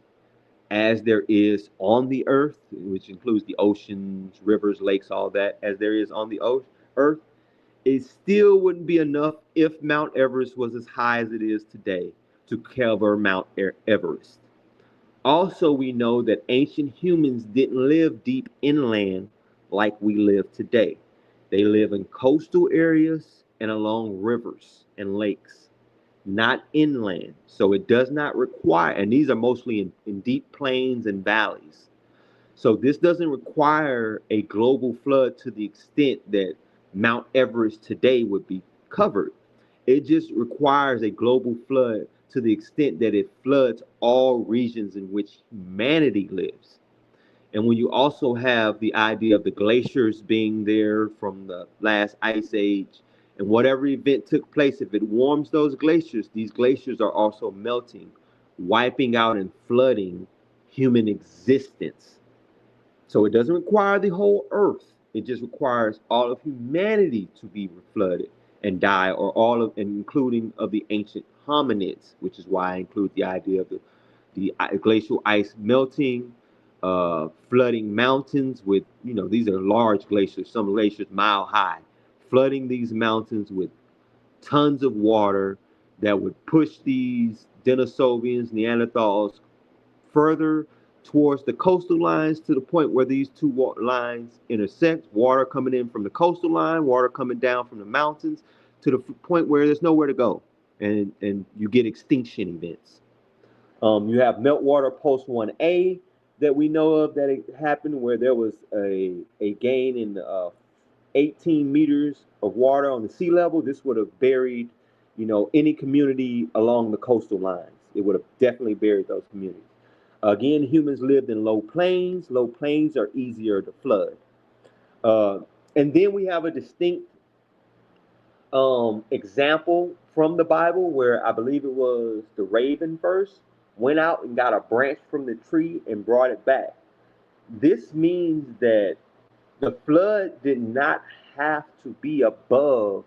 as there is on the Earth, which includes the oceans, rivers, lakes, all that, as there is on the Earth, it still wouldn't be enough if Mount Everest was as high as it is today to cover Mount Everest. Also, we know that ancient humans didn't live deep inland like we live today. They live in coastal areas and along rivers and lakes, not inland. So it does not require, and these are mostly in deep plains and valleys. So this doesn't require a global flood to the extent that Mount Everest today would be covered. It just requires a global flood to the extent that it floods all regions in which humanity lives. And when you also have the idea of the glaciers being there from the last ice age, and whatever event took place, if it warms those glaciers, these glaciers are also melting, wiping out and flooding human existence. So it doesn't require the whole earth. It just requires all of humanity to be flooded and die, or all of, and including of the ancient hominids, which is why I include the idea of the glacial ice melting, flooding mountains with, these are large glaciers, some glaciers mile high, flooding these mountains with tons of water that would push these Denisovians, Neanderthals further towards the coastal lines, to the point where these two lines intersect, water coming in from the coastal line, water coming down from the mountains, to the point where there's nowhere to go, and you get extinction events. You have meltwater post 1A that we know of, that it happened where there was a gain in 18 meters of water on the sea level. This would have buried, any community along the coastal lines. It would have definitely buried those communities. Again, humans lived in low plains. Low plains are easier to flood. And then we have a distinct example from the Bible where I believe it was the raven first went out and got a branch from the tree and brought it back. This means that the flood did not have to be above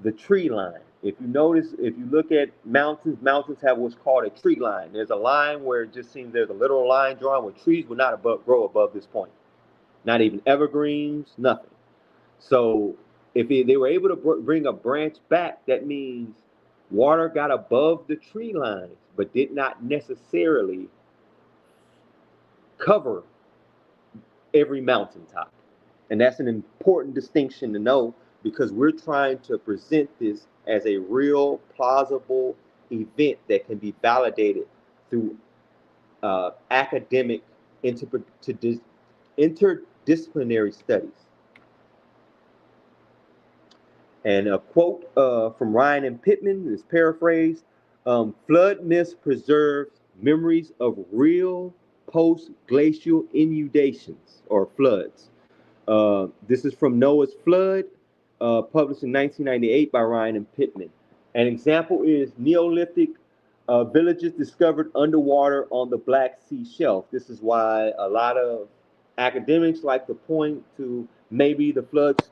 the tree line. If you notice, if you look at mountains, mountains have what's called a tree line. There's a line where it just seems there's a literal line drawn where trees would not grow above this point. Not even evergreens, nothing. So if they were able to bring a branch back, that means water got above the tree lines, but did not necessarily cover every mountaintop. And that's an important distinction to know, because we're trying to present this as a real plausible event that can be validated through academic interdisciplinary studies. And a quote from Ryan and Pittman is paraphrased: flood myths preserve memories of real post-glacial inundations or floods. This is from Noah's Flood, published in 1998 by Ryan and Pittman. An example is Neolithic villages discovered underwater on the Black Sea shelf. This is why a lot of academics like to point to maybe the flood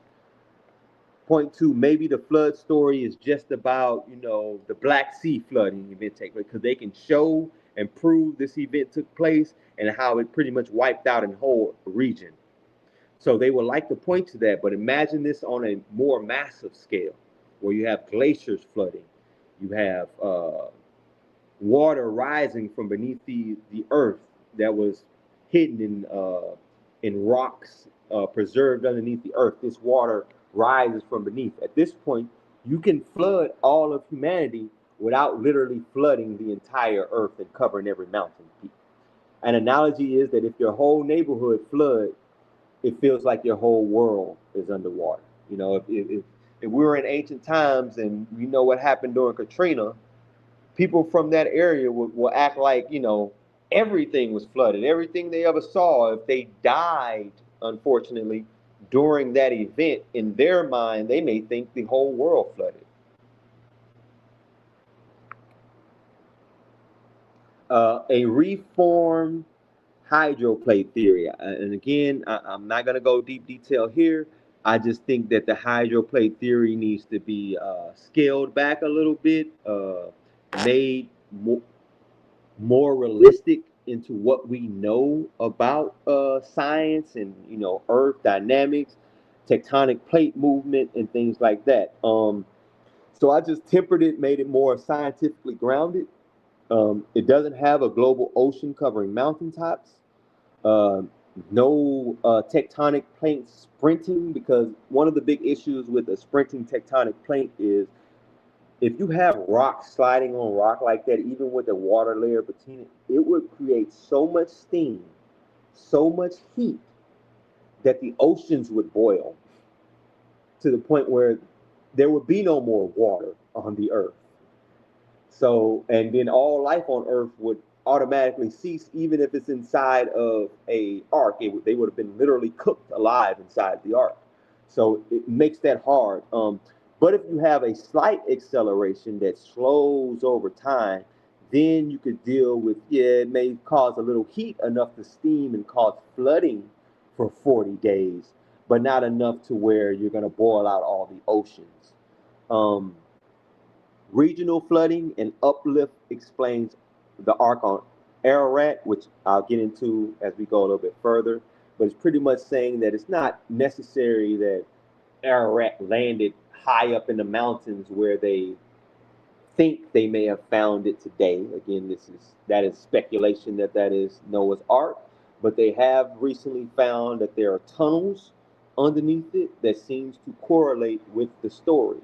story is just about, the Black Sea flooding event take place, because they can show and prove this event took place and how it pretty much wiped out a whole region. So they would like to point to that, but imagine this on a more massive scale, where you have glaciers flooding, you have water rising from beneath the earth that was hidden in rocks preserved underneath the earth. This water rises from beneath. At this point, you can flood all of humanity without literally flooding the entire earth and covering every mountain peak. An analogy is that if your whole neighborhood flood, it feels like your whole world is underwater. You know, if we were in ancient times and you know what happened during Katrina, people from that area will act like, you know, everything was flooded, everything they ever saw. If they died, unfortunately, during that event, in their mind, they may think the whole world flooded. A reformed hydroplate theory. And again, I'm not going to go deep detail here. I just think that the hydroplate theory needs to be scaled back a little bit, made more realistic into what we know about science and, you know, earth dynamics, tectonic plate movement, and things like that. So I just tempered it, made it more scientifically grounded. It doesn't have a global ocean covering mountaintops. Uh, no tectonic plate sprinting, because one of the big issues with a sprinting tectonic plate is if you have rock sliding on rock like that, even with a water layer between it, it would create so much steam, so much heat that the oceans would boil to the point where there would be no more water on the earth. So, and then all life on Earth would automatically cease, even if it's inside of a ark. They would have been literally cooked alive inside the ark. So it makes that hard. But if you have a slight acceleration that slows over time, then you could deal with, yeah, it may cause a little heat enough to steam and cause flooding for 40 days, but not enough to where you're going to boil out all the oceans. Um, Regional flooding and uplift explains the arc on Ararat, which I'll get into as we go a little bit further. But it's pretty much saying that it's not necessary that Ararat landed high up in the mountains where they think they may have found it today. Again, that is speculation that is Noah's Ark, but they have recently found that there are tunnels underneath it that seems to correlate with the story.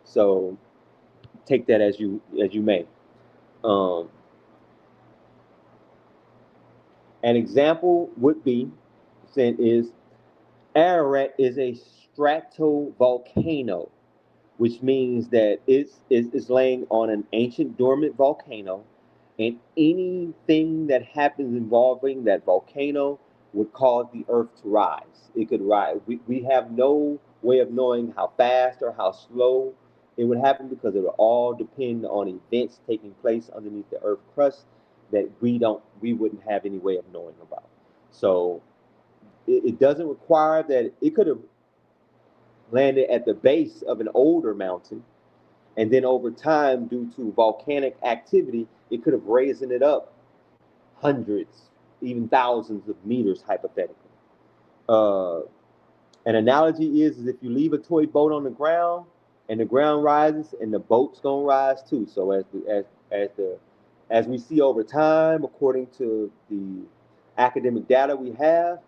So take that as you may. Um, an example would be saying is Ararat is a stratovolcano, which means that it's laying on an ancient dormant volcano, and anything that happens involving that volcano would cause the earth to rise. It could rise. We have no way of knowing how fast or how slow it would happen, because it would all depend on events taking place underneath the earth crust that we wouldn't have any way of knowing about. So it doesn't require that. It could have landed at the base of an older mountain, and then over time, due to volcanic activity, it could have raised it up hundreds, even thousands of meters, hypothetically. Uh, an analogy is if you leave a toy boat on the ground and the ground rises, and the boat's gonna rise too. So as we see over time, according to the academic data we have,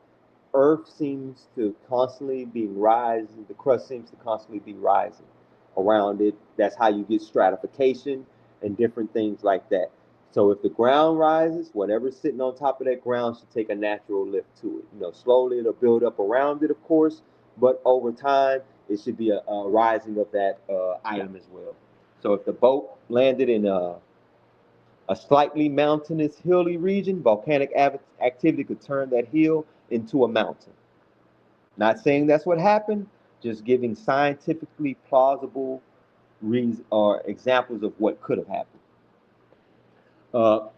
Earth seems to constantly be rising. The crust seems to constantly be rising around it. That's how you get stratification and different things like that. So if the ground rises, whatever's sitting on top of that ground should take a natural lift to it. You know, slowly it'll build up around it, of course, but over time it should be a rising of that item as well. So if the boat landed in a slightly mountainous, hilly region, volcanic activity could turn that hill into a mountain. Not saying that's what happened, just giving scientifically plausible reasons or examples of what could have happened.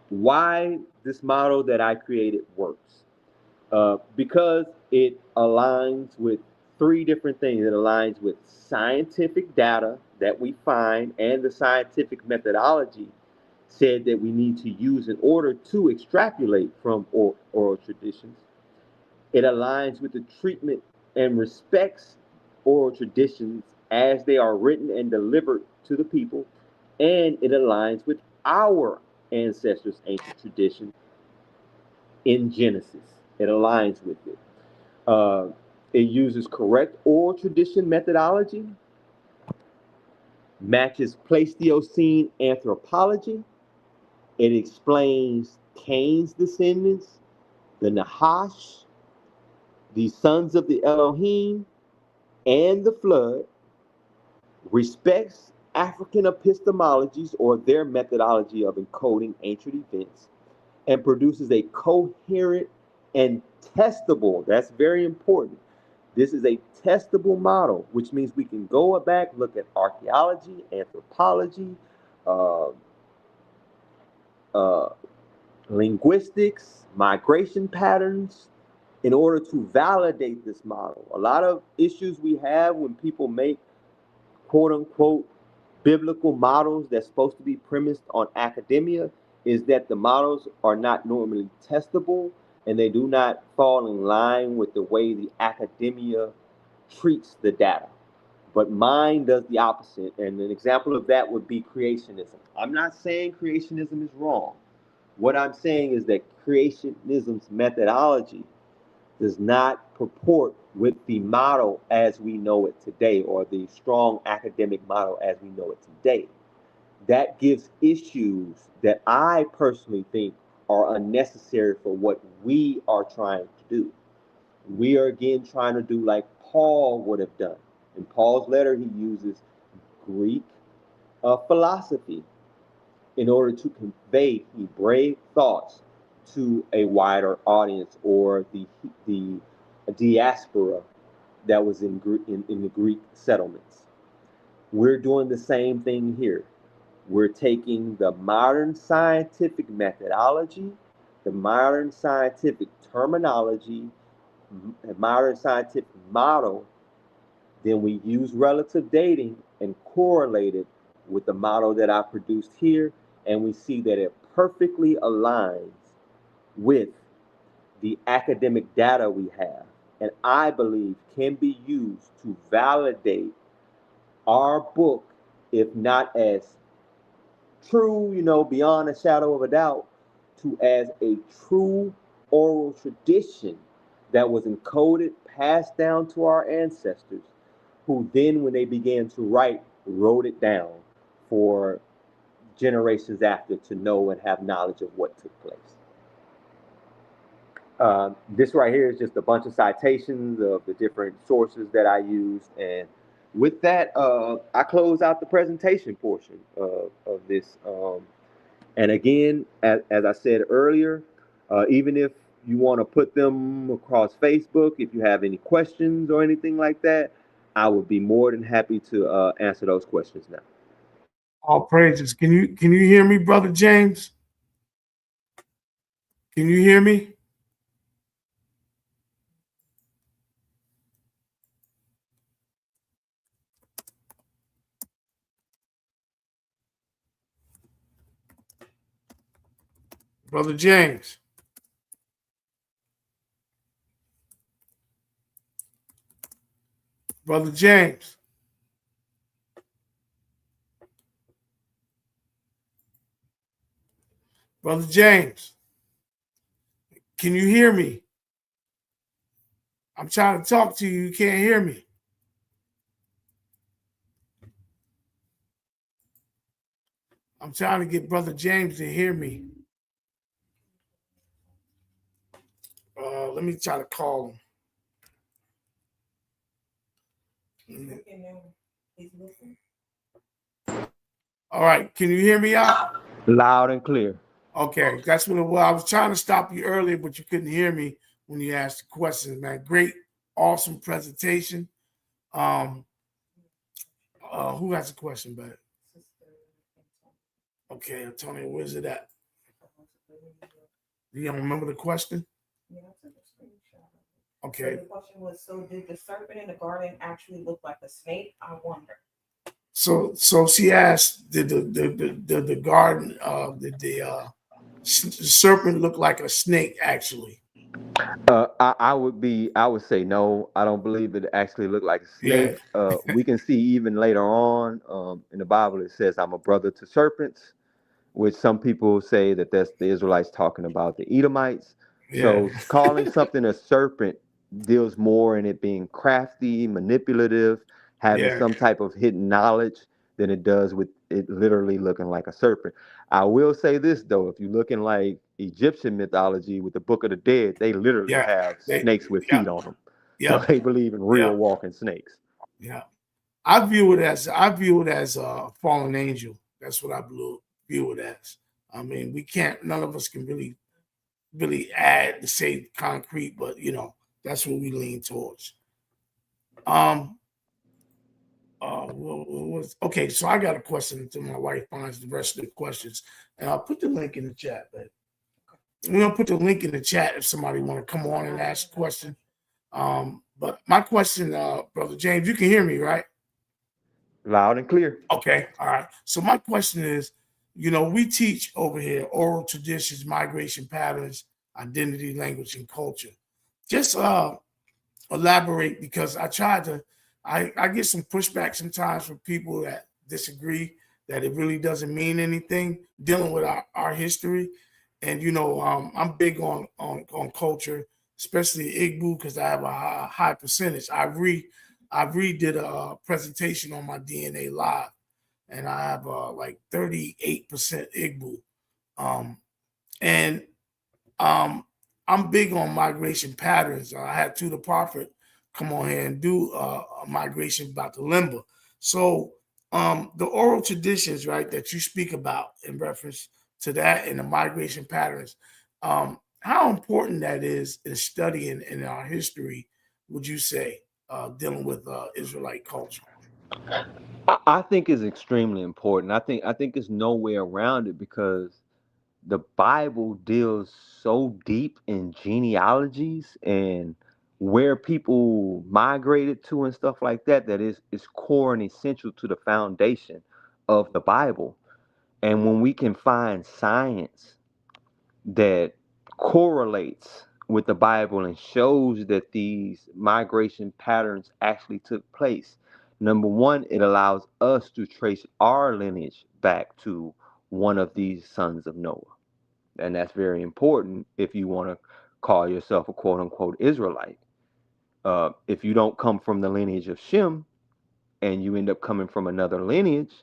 Why this model that I created works? Because it aligns with three different things. It aligns with scientific data that we find and the scientific methodology said that we need to use in order to extrapolate from oral traditions. It aligns with the treatment and respects oral traditions as they are written and delivered to the people, and it aligns with our ancestors' ancient tradition in Genesis. It aligns with it. Uh, it uses correct oral tradition methodology, matches Pleistocene anthropology. It explains Cain's descendants, the Nahash, the sons of the Elohim, and the flood, respects African epistemologies or their methodology of encoding ancient events, and produces a coherent and testable, that's very important. This is a testable model, which means we can go back, look at archaeology, anthropology, uh, uh, linguistics, migration patterns, in order to validate this model. A lot of issues we have when people make quote unquote biblical models that's supposed to be premised on academia is that the models are not normally testable and they do not fall in line with the way the academia treats the data. But mine does the opposite. And an example of that would be creationism. I'm not saying creationism is wrong. What I'm saying is that creationism's methodology does not purport with the model as we know it today, or the strong academic model as we know it today. That gives issues that I personally think are unnecessary for what we are trying to do. We are again trying to do like Paul would have done. In Paul's letter, he uses Greek philosophy in order to convey Hebraic thoughts to a wider audience, or the diaspora that was in the Greek settlements. We're doing the same thing here. We're taking the modern scientific methodology, the modern scientific terminology, the modern scientific model, then we use relative dating and correlate it with the model that I produced here, and we see that it perfectly aligns with the academic data we have, and I believe can be used to validate our book, if not as true, beyond a shadow of a doubt, to as a true oral tradition that was encoded, passed down to our ancestors, who then, when they began to write, wrote it down for generations after to know and have knowledge of what took place. This right here is just a bunch of citations of the different sources that I used. And with that, I close out the presentation portion of this. And again, as I said earlier, even if you want to put them across Facebook, if you have any questions or anything like that, I would be more than happy to answer those questions now. All praises. Can you hear me, Brother James? Can you hear me? Brother James. Brother James. Brother James. Can you hear me? I'm trying to talk to you. You can't hear me. I'm trying to get Brother James to hear me. Let me try to call him. All right. Can you hear me out? Loud and clear. Okay. That's what it was. I was trying to stop you earlier, but you couldn't hear me when you asked the questions, man. Great, awesome presentation. Who has a question, bud? Okay, Antonio, where's it at? Do you remember the question? Yeah, I took a screenshot. Okay. So the question was, so did the serpent in the garden actually look like a snake? I wonder. So she asked, did the garden, did the serpent look like a snake actually? I would say no. I don't believe it actually looked like a Yeah, snake. We can see even later on in the Bible it says, "I'm a brother to serpents," which some people say that that's the Israelites talking about the Edomites. yeah, So calling something a serpent deals more in it being crafty, manipulative, having yeah, some type of hidden knowledge than it does with it literally looking like a serpent. I will say this though, if you're looking like Egyptian mythology with the Book of the Dead, they literally yeah. have They, snakes with yeah, feet on them. So yeah, they believe in real yeah, walking snakes. yeah. I view it as a fallen angel. That's what view it as. I mean, we can't. None of us can really add to say concrete, but that's what we lean towards. Um. Okay? So I got a question until my wife finds the rest of the questions, and I'll put the link in the chat. But we're gonna put the link in the chat if somebody want to come on and ask a question. But my question, brother James, you can hear me, right? Loud and clear. Okay, all right. So my question is, we teach over here oral traditions, migration patterns, identity, language, and culture. Just elaborate because I get some pushback sometimes from people that disagree that it really doesn't mean anything dealing with our history. And I'm big on culture, especially Igbo, because I have a high percentage. I redid a presentation on my DNA live, and I have like 38% Igbo. Um, and I'm big on migration patterns. I had To the Prophet come on here and do a migration about the limber. So the oral traditions, right, that you speak about in reference to that and the migration patterns, how important that is in studying in our history, would you say, dealing with Israelite culture? I think is extremely important. I think there's no way around it because the Bible deals so deep in genealogies and where people migrated to and stuff like that that is core and essential to the foundation of the Bible. And when we can find science that correlates with the Bible and shows that these migration patterns actually took place. Number one, it allows us to trace our lineage back to one of these sons of Noah. And that's very important if you want to call yourself a quote unquote Israelite. If you don't come from the lineage of Shem, and you end up coming from another lineage,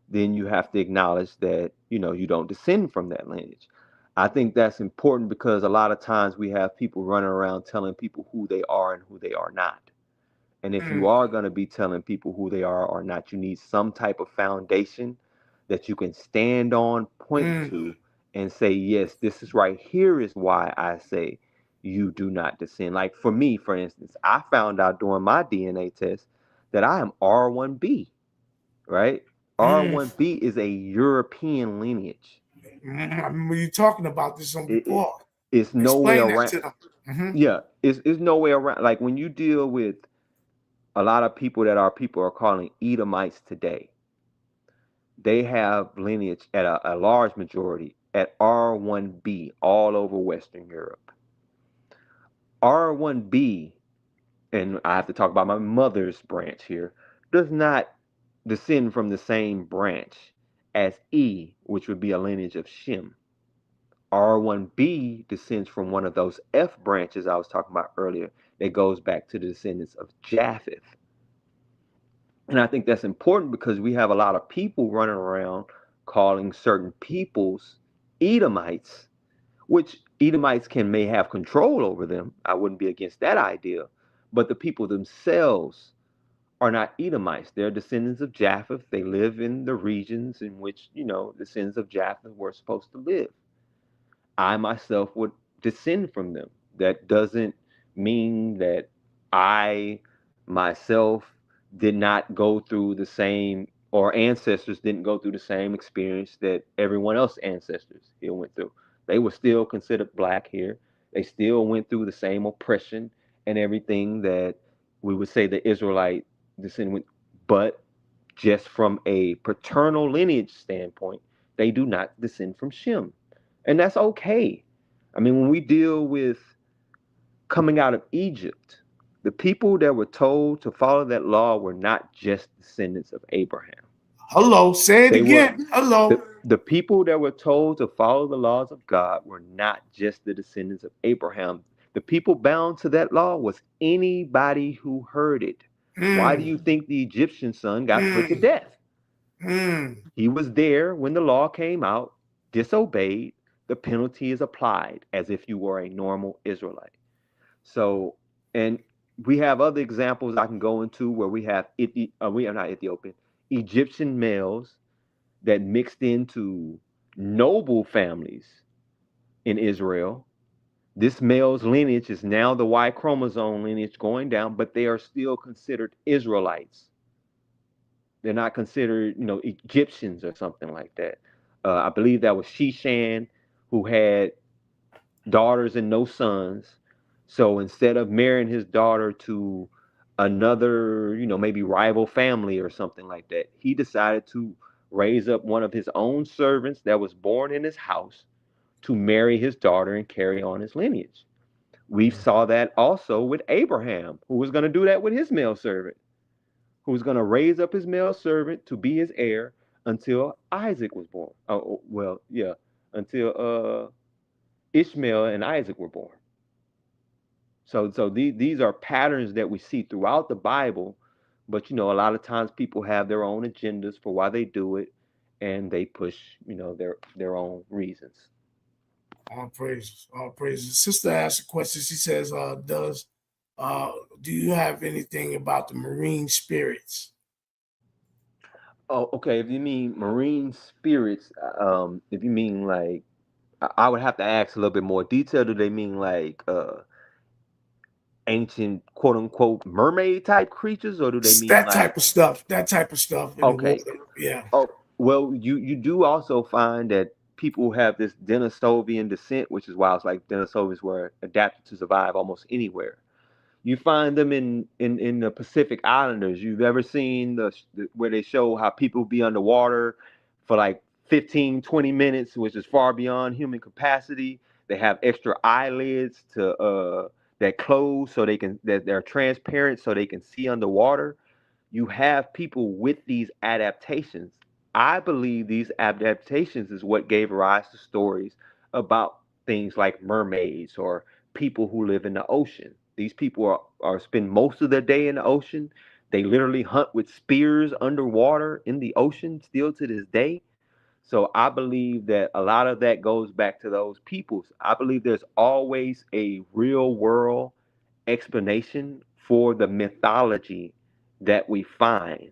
then you have to acknowledge that, you don't descend from that lineage. I think that's important because a lot of times we have people running around telling people who they are and who they are not. And if you Mm, are going to be telling people who they are or not, you need some type of foundation that you can stand on, point mm, to, and say, yes, this is right here is why I say you do not descend. Like for me, for instance, I found out during my DNA test that I am R1B, right? mm, R1B is a European lineage. I remember you talking about this on It, it, before. it's no way Explain that around. to them. Hmm. Yeah, it's no way around. Like when you deal with a lot of people that our people are calling Edomites today, they have lineage at a large majority at R1B all over Western Europe. R1B, and I have to talk about my mother's branch here, does not descend from the same branch as E, which would be a lineage of Shem. R1B descends from one of those F branches I was talking about earlier that goes back to the descendants of Japheth. And I think that's important because we have a lot of people running around calling certain peoples Edomites, which Edomites may have control over them. I wouldn't be against that idea. But the people themselves are not Edomites. They're descendants of Japheth. They live in the regions in which, descendants of Japheth were supposed to live. I myself would descend from them. That doesn't mean that I myself did not go through the same, or ancestors didn't go through the same experience that everyone else ancestors here went through. They were still considered black here. They still went through the same oppression and everything that we would say the Israelite descendant, but just from a paternal lineage standpoint, they do not descend from Shem. And that's okay. I mean, when we deal with coming out of Egypt, the people that were told to follow that law were not just descendants of Abraham. Hello, say it They were again. Hello. the people that were told to follow the laws of God were not just the descendants of Abraham. The people bound to that law was anybody who heard it. Why do Mm, you think the Egyptian son got put to mm, death? mm. He was there when the law came out, disobeyed, the penalty is applied as if you were a normal Israelite. So, and we have other examples I can go into where we have we are not Ethiopian, Egyptian males that mixed into noble families in Israel. This male's lineage is now the Y chromosome lineage going down, but they are still considered Israelites. They're not considered, Egyptians or something like that. I believe that was Shishan, who had daughters and no sons. So instead of marrying his daughter to another, maybe rival family or something like that, he decided to raise up one of his own servants that was born in his house to marry his daughter and carry on his lineage. We saw that also with Abraham, who was going to do that with his male servant, who was going to raise up his male servant to be his heir until Isaac was born. Oh, well, yeah, until Ishmael and Isaac were born. So these are patterns that we see throughout the Bible, but a lot of times people have their own agendas for why they do it, and they push their own reasons. All praises. All praises. Sister asked a question. She says, do you have anything about the marine spirits? Oh, okay. If you mean marine spirits, if you mean like, I would have to ask a little bit more detail. Do they mean like ancient quote unquote mermaid type creatures, or do they mean That like type of stuff. That type of stuff in the okay? water. Yeah. Oh, well, you do also find that people have this Denisovian descent, which is why it's like Denisovians were adapted to survive almost anywhere. You find them in the Pacific Islanders. You've ever seen where they show how people be underwater for like 15, 20 minutes, which is far beyond human capacity. They have extra eyelids to that close so that they're transparent so they can see underwater. You have people with these adaptations. I believe these adaptations is what gave rise to stories about things like mermaids or people who live in the ocean. These people are spend most of their day in the ocean. They literally hunt with spears underwater in the ocean still to this day. So I believe that a lot of that goes back to those peoples. I believe there's always a real world explanation for the mythology that we find.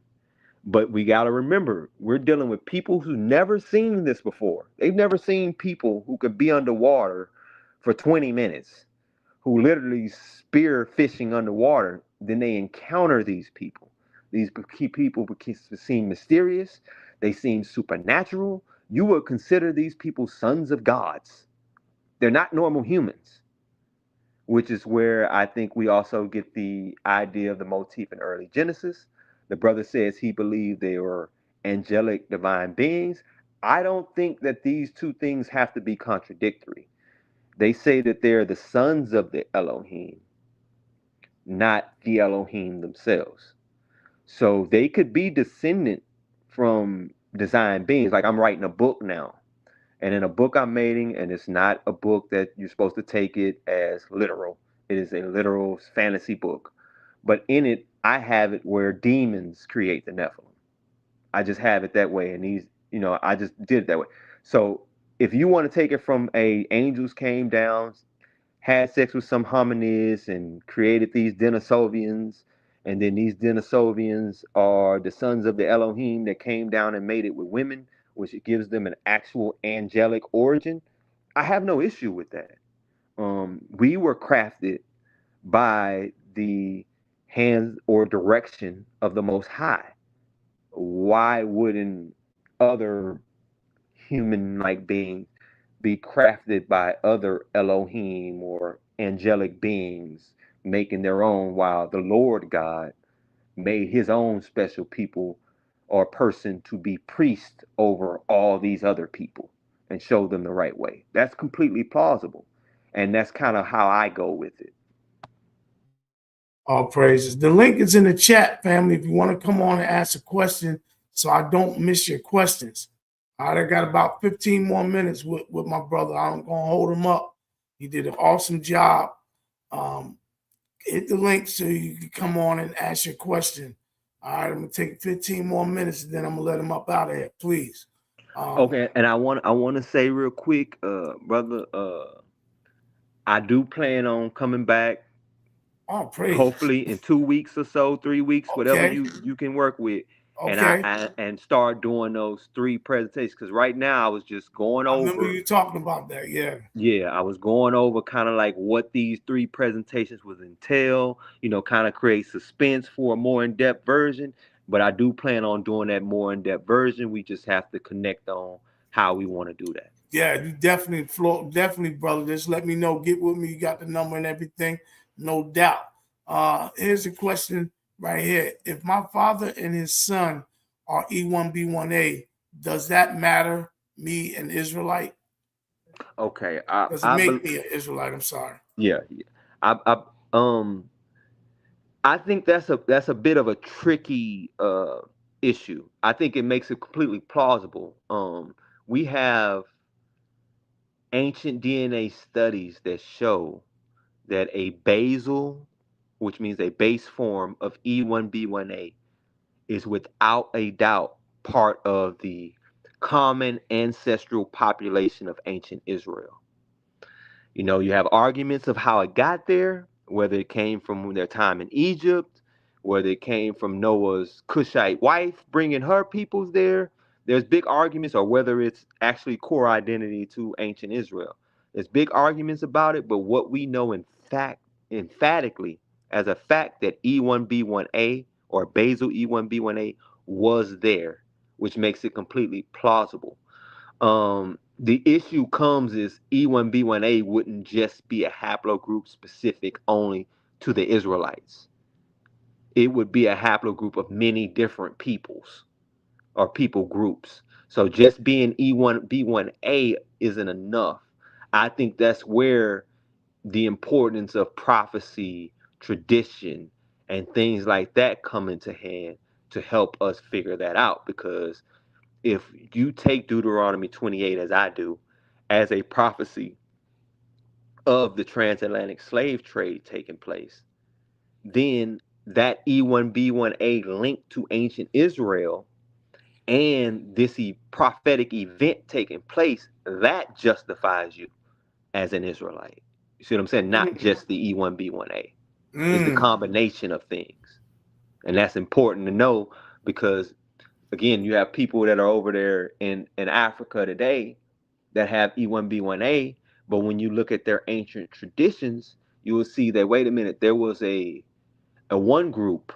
But we got to remember, we're dealing with people who never seen this before. They've never seen people who could be underwater for 20 minutes, who literally spear fishing underwater. Then they encounter these people. These people seem mysterious. They seem supernatural. You would consider these people sons of gods. They're not normal humans, which is where I think we also get the idea of the motif in early Genesis. The brother says he believed they were angelic divine beings. I don't think that these two things have to be contradictory. They say that they're the sons of the Elohim, not the Elohim themselves. So they could be descendant from design beings. Like I'm writing a book now. And in a book I'm making, and it's not a book that you're supposed to take it as literal. It is a literal fantasy book. But in it, I have it where demons create the Nephilim. I just have it that way. And I just did it that way. So if you want to take it from angels came down, had sex with some hominids and created these Denisovians. And then these Denisovians are the sons of the Elohim that came down and made it with women, which gives them an actual angelic origin. I have no issue with that. We were crafted by the hands or direction of the Most High. Why wouldn't other human like beings be crafted by other Elohim or angelic beings, making their own, while the Lord God made his own special people or person to be priest over all these other people and show them the right way? That's completely plausible. And that's kind of how I go with it. All praises. The link is in the chat, family. If you want to come on and ask a question, so I don't miss your questions. All right, I got about 15 more minutes with my brother. I'm gonna hold him up. He did an awesome job. Hit the link so you can come on and ask your question. All right, I'm gonna take 15 more minutes and then I'm gonna let him up out of here, please. Okay, and I want to say real quick, brother, I do plan on coming back All praises. hopefully in 2 weeks or so, 3 weeks, whatever Okay, you can work with, and okay. and start doing those 3 presentations. Because right now I was just going I remember over. you talking about that. Yeah. Yeah, I was going over kind of like what these 3 presentations would entail, kind of create suspense for a more in-depth version. But I do plan on doing that more in-depth version. We just have to connect on how we want to do that. Yeah, you definitely, brother. Just let me know. Get with me. You got the number and everything, no doubt. Here's a question right here. If my father and his son are E1B1A, does that matter? Me, an Israelite? Okay, Does it make me an Israelite? I'm sorry. yeah, yeah. Um, I think that's a bit of a tricky issue. I think it makes it completely plausible. We have ancient DNA studies that show that a basal, which means a base form of E1B1A, is without a doubt part of the common ancestral population of ancient Israel. You have arguments of how it got there, whether it came from their time in Egypt, whether it came from Noah's Cushite wife bringing her peoples there. There's big arguments, or whether it's actually core identity to ancient Israel. There's big arguments about it, but what we know emphatically, as a fact, that E1B1A or basal E1B1A was there, which makes it completely plausible. The issue comes is E1B1A wouldn't just be a haplogroup specific only to the Israelites. It would be a haplogroup of many different peoples or people groups. So just being E1B1A isn't enough. I think that's where the importance of prophecy, tradition, and things like that come into hand to help us figure that out. Because if you take Deuteronomy 28, as I do, as a prophecy of the transatlantic slave trade taking place, then that E1B1A linked to ancient Israel and this prophetic event taking place, that justifies you as an Israelite. You see what I'm saying? Not just the E1B1A. It's the combination of things. And that's important to know because, again, you have people that are over there in Africa today that have E1B1A, but when you look at their ancient traditions, you will see that, wait a minute, there was a one group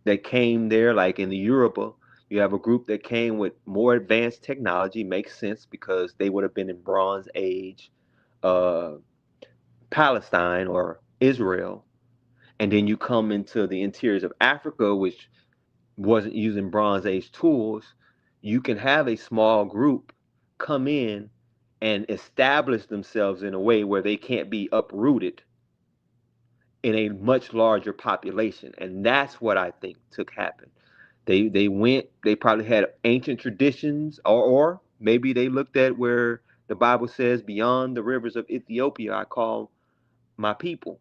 that came there, like in the Yoruba. You have a group that came with more advanced technology. Makes sense because they would have been in Bronze Age uh, Palestine or Israel. And then you come into the interiors of Africa, which wasn't using Bronze Age tools. You can have a small group come in and establish themselves in a way where they can't be uprooted in a much larger population. And that's what I think took happen. They probably had ancient traditions, or maybe they looked at where the Bible says, beyond the rivers of Ethiopia, I call my people,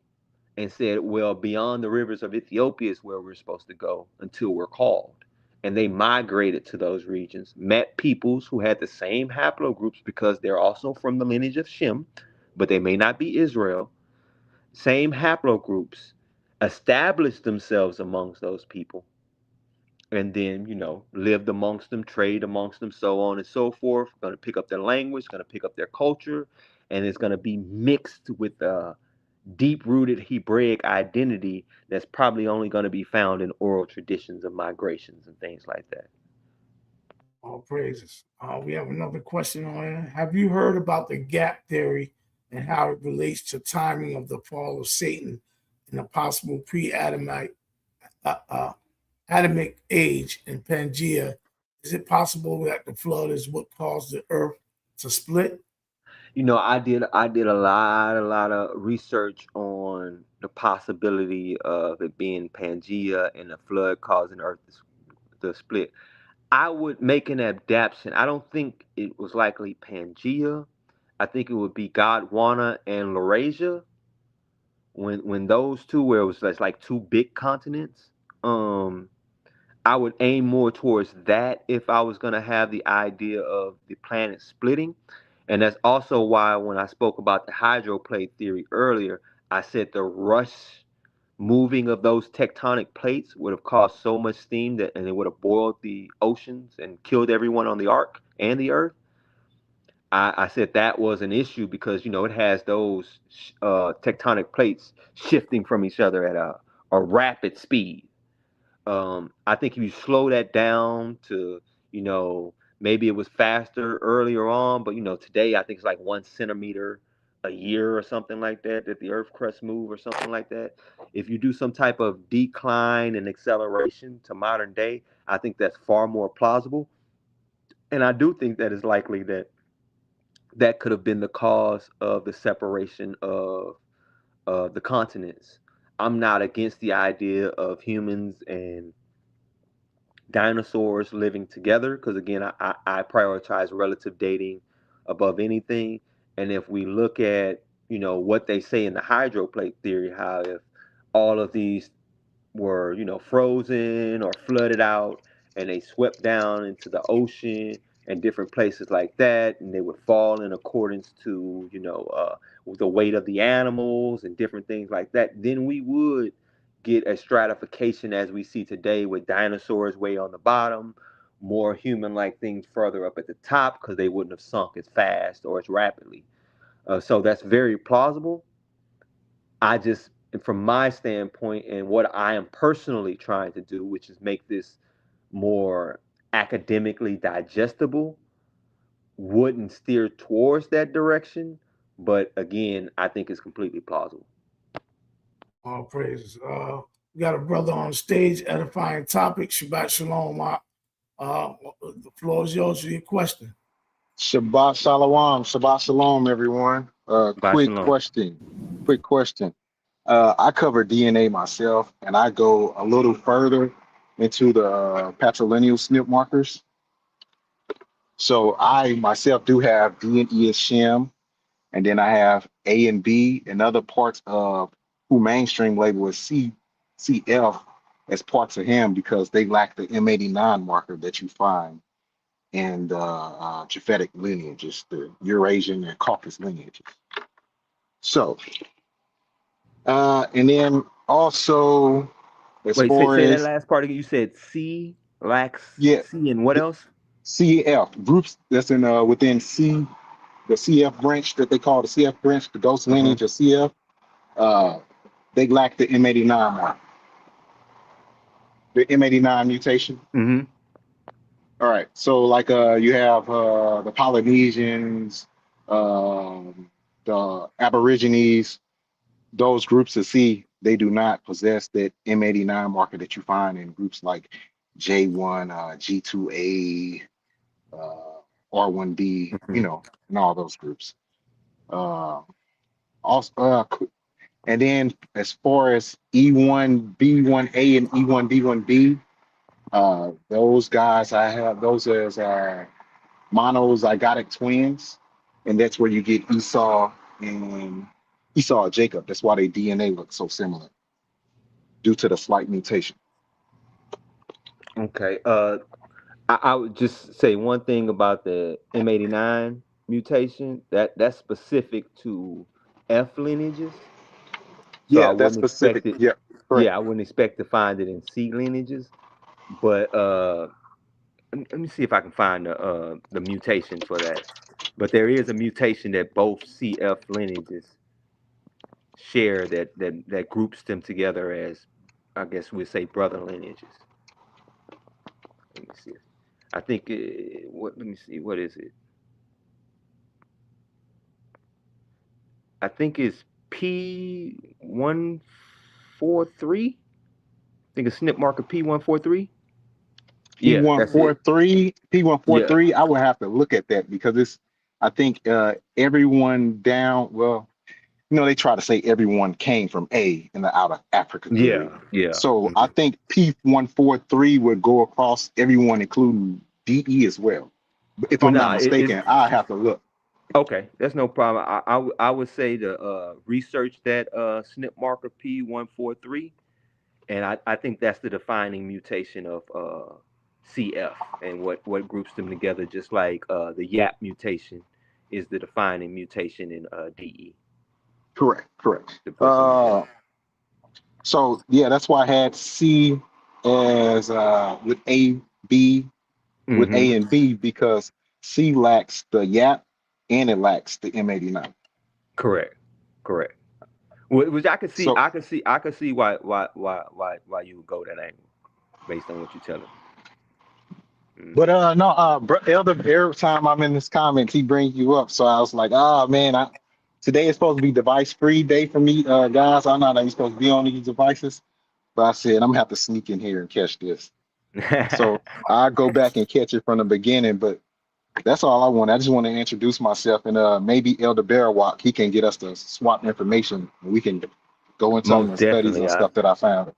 and said, well, beyond the rivers of Ethiopia is where we're supposed to go until we're called. And they migrated to those regions, met peoples who had the same haplogroups because they're also from the lineage of Shem, but they may not be Israel. Same haplogroups, established themselves amongst those people, and then, lived amongst them, trade amongst them, so on and so forth. Going to pick up their language, going to pick up their culture, and it's going to be mixed with deep-rooted Hebraic identity that's probably only going to be found in oral traditions of migrations and things like that. All praises. We have another question on here. Have you heard about the gap theory and how it relates to timing of the fall of Satan in a possible pre-Adamic Adamic age in Pangea? Is it possible that the flood is what caused the earth to split? I did a lot of research on the possibility of it being Pangea and the flood causing Earth to split. I would make an adaptation. I don't think it was likely Pangea. I think it would be Gondwana and Laurasia when those two, where it was just like two big continents. Um, I would aim more towards that if I was gonna have the idea of the planet splitting. And that's also why when I spoke about the hydroplate theory earlier, I said the rush moving of those tectonic plates would have caused so much steam that and it would have boiled the oceans and killed everyone on the ark and the earth. I said that was an issue because it has those tectonic plates shifting from each other at a rapid speed. I think if you slow that down to, maybe it was faster earlier on, but today I think it's like 1 centimeter a year or something like that the Earth crust move or something like that. If you do some type of decline and acceleration to modern day, I think that's far more plausible. And I do think that it's likely that that could have been the cause of the separation of the continents. I'm not against the idea of humans and dinosaurs living together because again I prioritize relative dating above anything. And if we look at what they say in the hydroplate theory, how if all of these were frozen or flooded out and they swept down into the ocean and different places like that, and they would fall in accordance to the weight of the animals and different things like that, then we would get a stratification as we see today with dinosaurs way on the bottom, more human-like things further up at the top because they wouldn't have sunk as fast or as rapidly. So that's very plausible. I just, from my standpoint, and what I am personally trying to do, which is make this more academically digestible, wouldn't steer towards that direction. But again, I think it's completely plausible. All praises. We got a brother on stage, edifying topic. Shabbat shalom. The floor is yours for your question. Shabbat shalom, Shabbat shalom, everyone. Bye, shalom. Quick question. I cover DNA myself, and I go a little further into the patrilineal SNP markers. So I myself do have D and E as Shem, and then I have A and B and other parts of who mainstream label as CF as parts of him because they lack the M89 marker that you find in the Japhetic lineages, the Eurasian and Caucasus lineages. So, and then also as Wait, far say that as, last part again. You said C lacks yeah, C and what the else? CF groups that's in within C, the CF branch that they call the CF branch, the ghost Uh-huh. lineage of CF, they lack the M89 marker, the M89 mutation. Mm-hmm. All right, so like you have the Polynesians, the Aborigines, those groups of C, they do not possess that M89 marker that you find in groups like J1, G2A, R1B, Mm-hmm. and all those groups. Also, and then as far as E1B1A and E1B1B, those guys I have those as monozygotic twins, and that's where you get Esau and Jacob. That's why their DNA looks so similar due to the slight mutation. Okay. I would just say one thing about the M89 mutation that's specific to F lineages. So I Yeah, that's wouldn't specific. expect it. Yeah, correct. Yeah, I wouldn't expect to find it in C lineages. But let me see if I can find the mutation for that. But there is a mutation that both CF lineages share that groups them together as, I guess we'd say, brother lineages. Let me see. I think what. Let me see. What is it? I think it's P143. I think it's SNP marker P143. Yeah, that's it. P143, Yeah. P143. I would have to look at that because it's. I think everyone down, well, they try to say everyone came from A in the out of Africa Yeah, theory. yeah. So I think P143 would go across everyone, including DE as well. But if Well, I'm not nah, it's mistaken, I have to look. okay. That's no problem. I would say to research that SNP marker P143, and I think that's the defining mutation of CF and what groups them together, just like the YAP mutation is the defining mutation in DE. Correct. The person, yeah. So yeah, that's why I had C as with A, B, with Mm-hmm. A and B, because C lacks the YAP and it lacks the M89. Correct. Correct. Which I could see. So, I could see why you would go that angle based on what you're telling me. but no, Elder, every time I'm in this comments, he brings you up. So I was like, oh man, today is supposed to be device free day for me, guys. I'm not even supposed to be on these devices, but I said I'm gonna have to sneak in here and catch this. So I go back and catch it from the beginning, but that's all I want. I just want to introduce myself, and maybe Elder Barawak, he can get us to swap information, and we can go into some of Most the studies definitely, and stuff that I found.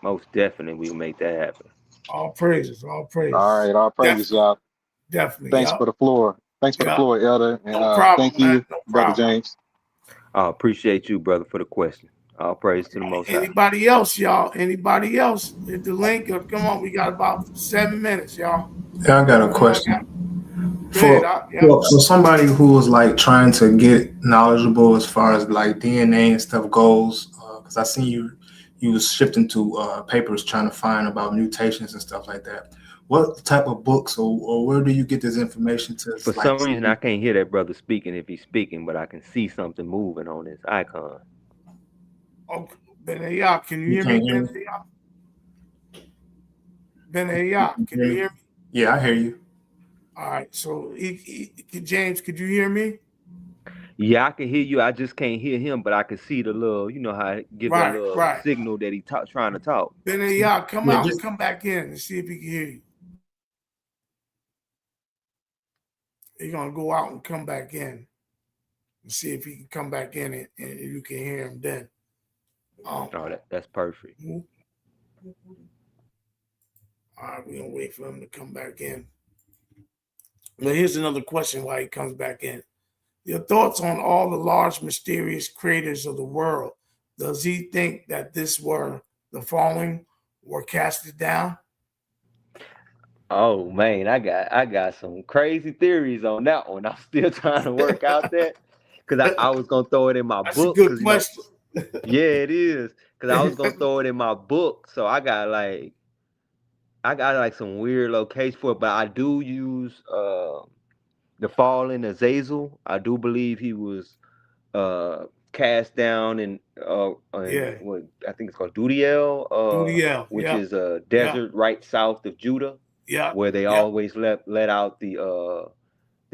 most definitely, we'll make that happen. All praises, all All praises. right, all praises, y'all. Definitely, Thanks yeah. for the floor. Thanks for the Yeah. floor, Elder, and No problem, thank man. you, No Brother problem. James. I appreciate you, brother, for the question. All praise to the Most High. Anybody else, y'all? Anybody else? Hit the link. Come on, we got about 7 minutes, y'all. Yeah, I got a Come on, question. go ahead. For somebody who is like trying to get knowledgeable as far as like DNA and stuff goes, because I seen you was shifting to papers trying to find about mutations and stuff like that. What type of books or where do you get this information to? For Like, some reason, I can't hear that brother speaking if he's speaking, but I can see something moving on his icon. Okay. Benaya, can you you hear can't me? hear me? Benaya, can you hear me? Yeah, I hear you. All right. So, James, could you hear me? Yeah, I can hear you. I just can't hear him, but I can see the little, you know how it give that Right, little right. signal that he trying to talk. Benaya, come Yeah, out and just come back in and see if he can hear you. He's gonna go out and come back in and see if he can come back in and you can hear him then. Oh, that's perfect. All right, we're gonna wait for him to come back in. Now, here's another question while he comes back in. Your thoughts on all the large, mysterious creators of the world. Does he think that this were the following were casted down? Oh man, I got some crazy theories on that one. I'm still trying to work out that because I was gonna throw it in my That's a book good because question. yeah, it is because I was gonna throw it in my book. So I got like some weird location for it, but I do use the fallen Azazel. I do believe he was uh cast down in Yeah, what I think it's called Dudiel, Dudiel. which Yeah, is a yeah, desert right south of Judah, yeah, where they yeah. always let out the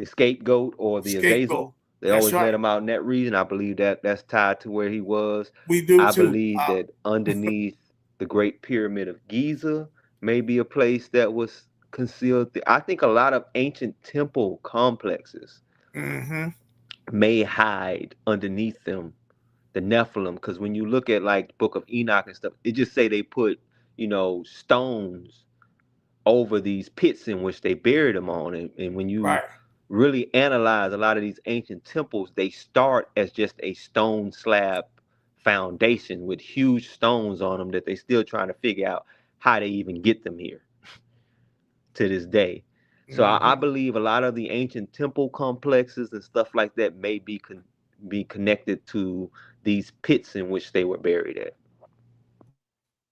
scapegoat or the Scapegoat. Azazel. They That's always let right. him out in that region. I believe that that's tied to where he was. We do I too. believe that underneath the Great Pyramid of Giza may be a place that was concealed. I think a lot of ancient temple complexes Mm-hmm. may hide underneath them the Nephilim, because when you look at like the Book of Enoch and stuff, it just say they put stones over these pits in which they buried them on, and when you Right. really analyze a lot of these ancient temples, they start as just a stone slab foundation with huge stones on them that they still trying to figure out how they even get them here to this day. So I Mm-hmm. believe a lot of the ancient temple complexes and stuff like that may be connected to these pits in which they were buried at.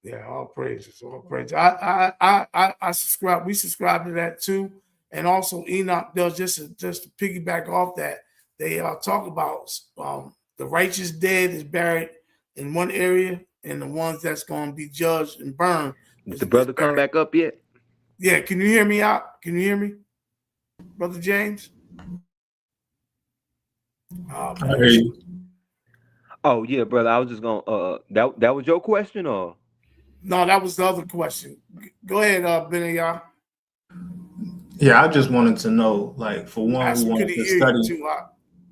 Yeah, all praises, all praises. I subscribe. We subscribe to that too, and also Enoch does just to piggyback off that. They talk about the righteous dead is buried in one area, and the ones that's going to be judged and burned Did the is brother come buried. back up yet? Yeah, can you hear me out? Can you hear me, Brother James? I hear you. Oh yeah, brother. I was just gonna that was your question or No, that was the other question. Go ahead, Benayah. Yeah, I just wanted to know, like, for one who Actually, could wanted he to hear you study, too?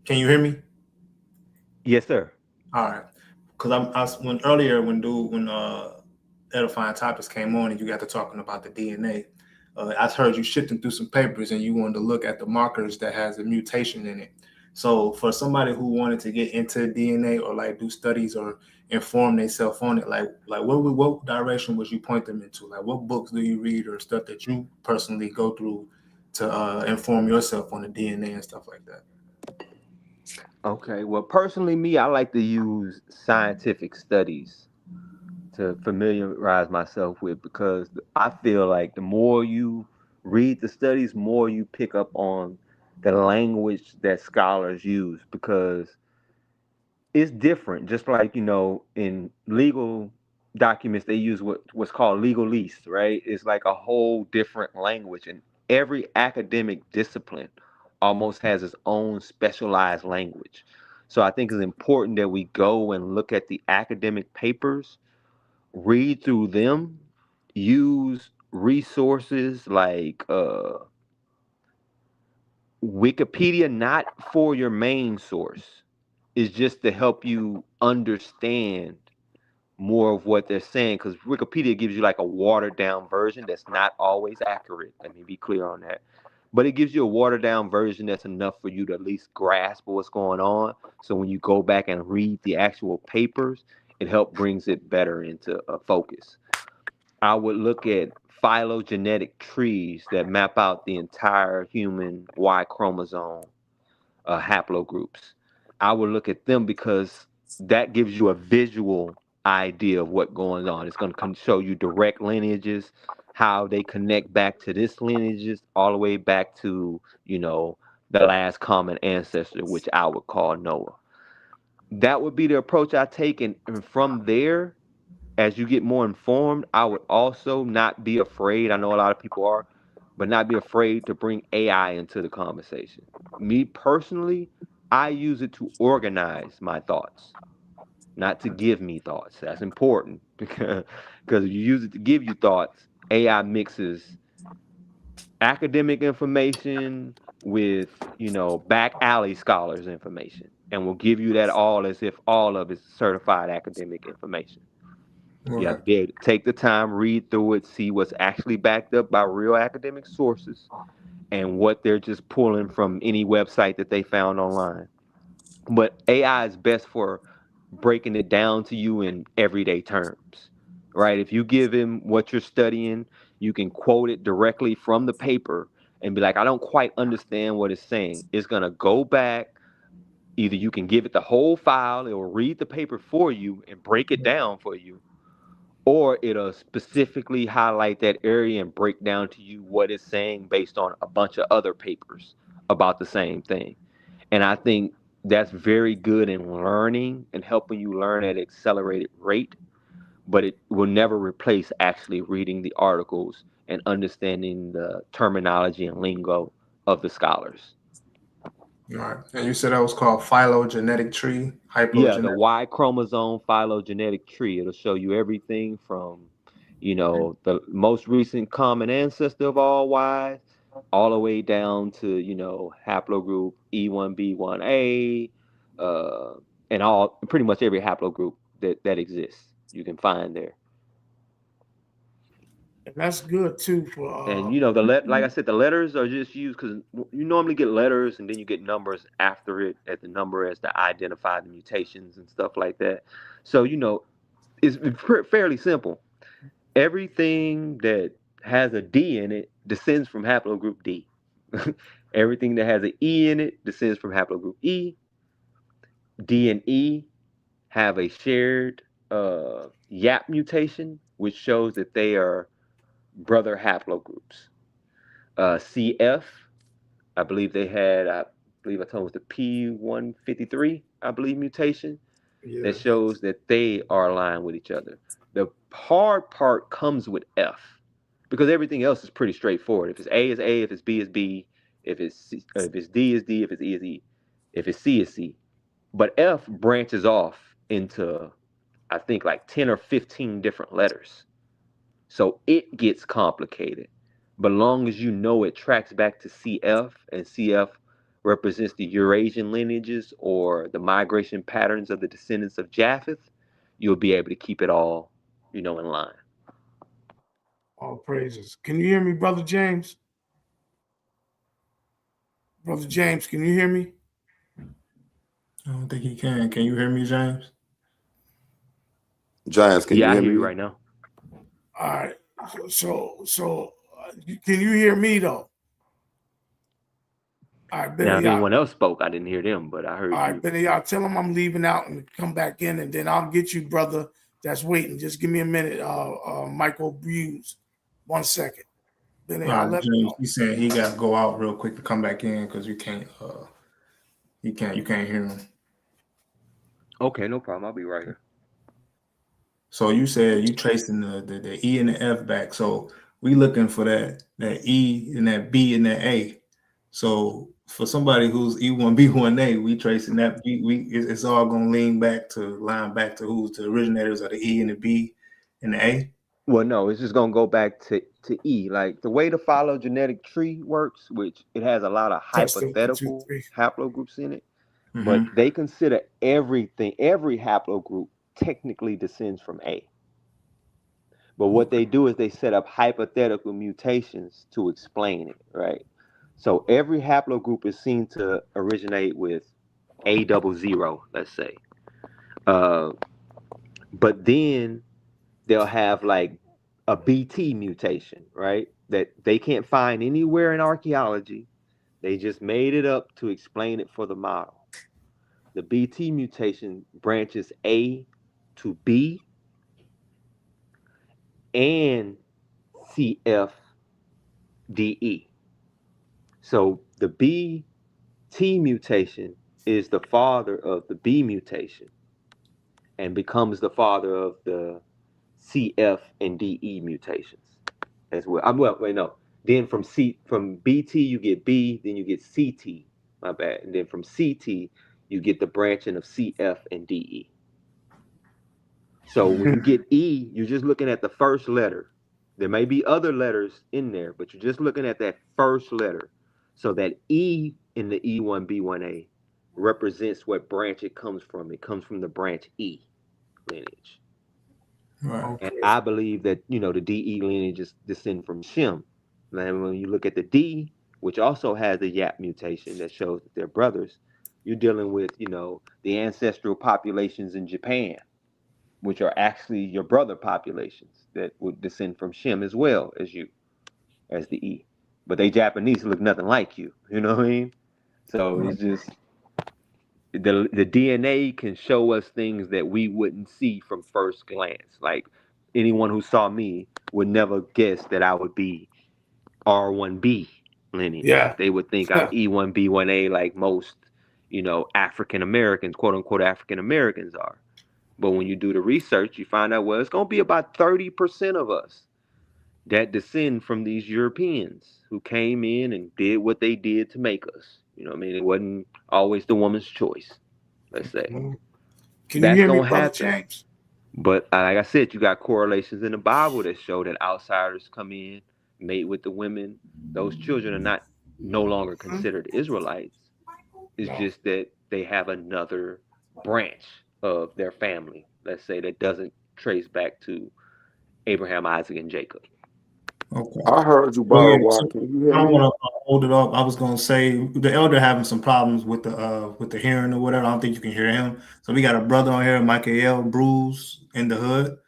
can you hear me? Yes, sir. All right, because when earlier when edifying topics came on and you got to talking about the DNA, I heard you shifting through some papers and you wanted to look at the markers that has a mutation in it. So for somebody who wanted to get into DNA or like do studies or inform themselves on it, like what direction would you point them into? Like what books do you read or stuff that you personally go through to inform yourself on the DNA and stuff like that? Okay. Well, personally, me, I like to use scientific studies to familiarize myself with because I feel like the more you read the studies, more you pick up on the language that scholars use because it's different. Just like, in legal documents, they use what's called legalese, right? It's like a whole different language. And every academic discipline almost has its own specialized language. So I think it's important that we go and look at the academic papers, read through them, use resources like Wikipedia, not for your main source, is just to help you understand more of what they're saying because Wikipedia gives you like a watered down version that's not always accurate. Let me be clear on that. But it gives you a watered down version that's enough for you to at least grasp what's going on. So when you go back and read the actual papers, it helps brings it better into focus. I would look at phylogenetic trees that map out the entire human Y chromosome haplogroups. I would look at them because that gives you a visual idea of what's going on. It's going to show you direct lineages, how they connect back to this lineages, all the way back to, the last common ancestor, which I would call Noah. That would be the approach I take. And from there, as you get more informed, I would also not be afraid. I know a lot of people are, but not be afraid to bring AI into the conversation. Me personally, I use it to organize my thoughts, not to give me thoughts. That's important because if you use it to give you thoughts, AI mixes academic information with, back alley scholars information and will give you that all as if all of it's certified academic information. You have Right. to be able to take the time, read through it, see what's actually backed up by real academic sources and what they're just pulling from any website that they found online. But AI is best for breaking it down to you in everyday terms, right? If you give him what you're studying, you can quote it directly from the paper and be like, I don't quite understand what it's saying. It's going to go back. Either you can give it the whole file, it will read the paper for you and break it down for you, or it'll specifically highlight that area and break down to you what it's saying based on a bunch of other papers about the same thing. And I think that's very good in learning and helping you learn at accelerated rate, but it will never replace actually reading the articles and understanding the terminology and lingo of the scholars. All right. And you said that was called phylogenetic tree, Yeah, the hypogenetic. Y chromosome phylogenetic tree. It'll show you everything from, the most recent common ancestor of all Ys, all the way down to, haplogroup E1B1A, uh, and all pretty much every haplogroup that exists you can find there. And that's good too for And like I said, the letters are just used because you normally get letters and then you get numbers after it at the number as to identify the mutations and stuff like that. So it's fairly simple. Everything that has a D in it descends from haplogroup D. Everything that has an E in it descends from haplogroup E. D and E have a shared YAP mutation, which shows that they are brother haplogroups. CF, I believe they had, I believe I told it was the P153, I believe, mutation that yeah. shows that they are aligned with each other. The hard part comes with F because everything else is pretty straightforward. If it's A is A, if it's B is B, if it's D is D, if it's E is E, if it's C is C. But F branches off into, I think, like 10 or 15 different letters. So it gets complicated. But long as you know it tracks back to CF, and CF represents the Eurasian lineages or the migration patterns of the descendants of Japheth, you'll be able to keep it all, in line. All praises. Can you hear me, Brother James? Brother James, can you hear me? I don't think he can. Can you hear me, James? Giants, can you Yeah, I hear hear you me? right now. All right. Can you hear me though? All right, Now, if Benny. anyone else spoke, I didn't hear them, but I heard All right, you. Benny, y'all tell him I'm leaving out and come back in, and then I'll get you, brother. That's waiting. Just give me a minute, Michael Brews. 1 second. Benny, I'll let him James, know. he said he got to go out real quick to come back in because you can't hear him. Okay, no problem. I'll be right here. So you said you tracing the E and the F back. So we looking for that E and that B and that A. So for somebody who's E1B1A, we tracing that it's all gonna line back to who's the originators of the E and the B and the A. Well, no, it's just gonna go back to E. Like the way the phylogenetic tree works, which it has a lot of Testing 1, 2, hypothetical 3. haplogroups in it, Mm-hmm. but they consider every haplogroup technically descends from A. But what they do is they set up hypothetical mutations to explain it, right? So every haplogroup is seen to originate with A00, let's say. But then they'll have like a BT mutation, right? That they can't find anywhere in archaeology. They just made it up to explain it for the model. The BT mutation branches A to B and CFDE. So the BT mutation is the father of the B mutation and becomes the father of the CF and DE mutations as well. Then from BT you get B, then you get CT. My bad. And then from CT you get the branching of CF and DE. So when you get E, you're just looking at the first letter. There may be other letters in there, but you're just looking at that first letter. So that E in the E1B1A represents what branch it comes from. It comes from the branch E lineage. Right. And I believe that, the DE lineages descend from Shem. And when you look at the D, which also has the YAP mutation that shows that they're brothers, you're dealing with, the ancestral populations in Japan, which are actually your brother populations that would descend from Shem as well as you, as the E. But they Japanese look nothing like you. You know what I mean? So it's just the DNA can show us things that we wouldn't see from first glance. Like anyone who saw me would never guess that I would be R1B lineage. Yeah. They would think I'm E1B1A like most, African Americans, quote unquote African Americans are. But when you do the research, you find out, well, it's going to be about 30% of us that descend from these Europeans who came in and did what they did to make us. You know what I mean? It wasn't always the woman's choice, let's say. Can That's you hear me, gonna Brother happen. James? But like I said, you got correlations in the Bible that show that outsiders come in, mate with the women. Those children are no longer considered Israelites. It's just that they have another branch of their family, let's say, that doesn't trace back to Abraham, Isaac, and Jacob. Okay. I heard you, Well, yeah, Barawa. so Can you hear I don't me? want to hold it up. I was gonna say the elder having some problems with the hearing or whatever. I don't think you can hear him. So we got a brother on here, Michael Bruce in the hood.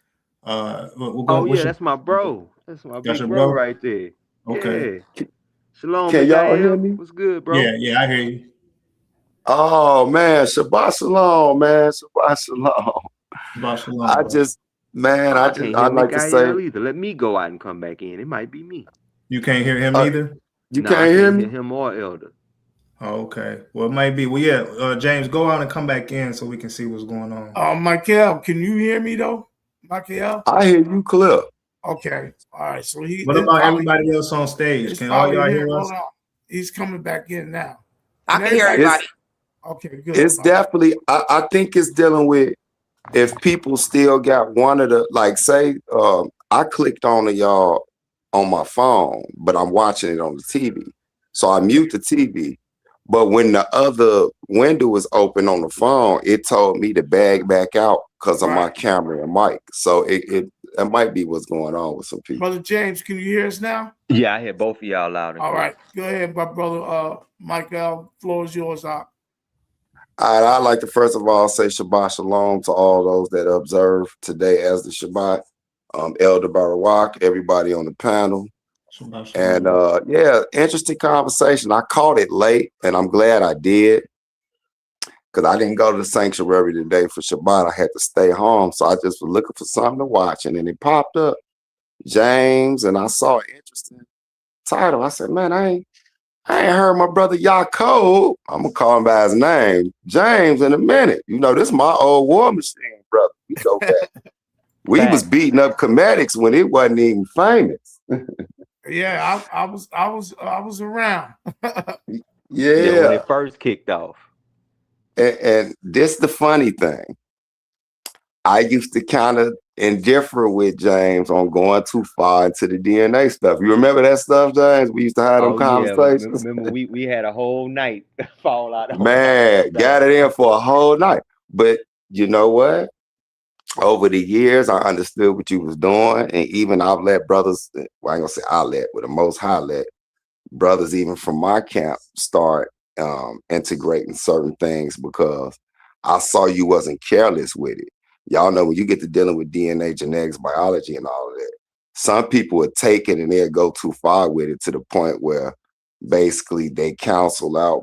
We'll go. Oh yeah, that's my bro. That's my That's big your bro bro? right there. Okay. Yeah. Shalom, Can y'all hear Mikael. me? What's good, bro? Yeah, I hear you. Oh man, Shabbat Shalom, man. Shabbat Shalom. Shabbat shalom, I bro. just, man, I can't hear I'd like to say, Mikael either. Let me go out and come back in. It might be me. You can't hear him either? you No, I can't hear can't hear me? him or Elder. Oh, okay. Well, it might be. Well, yeah, James, go out and come back in so we can see what's going on. Michael, can you hear me though? Michael? I hear you clear. Okay. All right. So What about everybody else on stage? Can all y'all hear us? Hold on. He's coming back in now. I can hear everybody. Okay, good. It's definitely, I think it's dealing with if people still got one of the, like say, I clicked on y'all on my phone, but I'm watching it on the TV. So I mute the TV. But when the other window was open on the phone, it told me to bag back out because of my Right. camera and mic. So it might be what's going on with some people. Brother James, can you hear us now? Yeah, I hear both of y'all loud and All clear. right. Go ahead, my brother Michael. Floor is yours. All right, I'd like to first of all say Shabbat Shalom to all those that observe today as the Shabbat. Elder Barawak, everybody on the panel. And yeah, interesting conversation. I caught it late, and I'm glad I did, because I didn't go to the sanctuary today for Shabbat. I had to stay home, so I just was looking for something to watch, and then it popped up, James, and I saw an interesting title. I said, man, I ain't heard my brother Yaakov. I'm gonna call him by his name, James, in a minute. You know, this is my old war machine, brother. We go back. We was beating up comedics when it wasn't even famous. Yeah, I was around. Yeah, when it first kicked off. And this the funny thing. I used to kind of indiffer with James on going too far into the DNA stuff. You remember that stuff, James? We used to have them conversations. Yeah. Remember we had a whole night fall out. Man, got it in for a whole night. But you know what? Over the years, I understood what you was doing, and even I've let brothers. Well, I ain't gonna say I let, but the Most High let brothers, even from my camp, start integrating certain things because I saw you wasn't careless with it. Y'all know when you get to dealing with DNA, genetics, biology, and all of that, some people would take it and they'll go too far with it to the point where basically they cancel out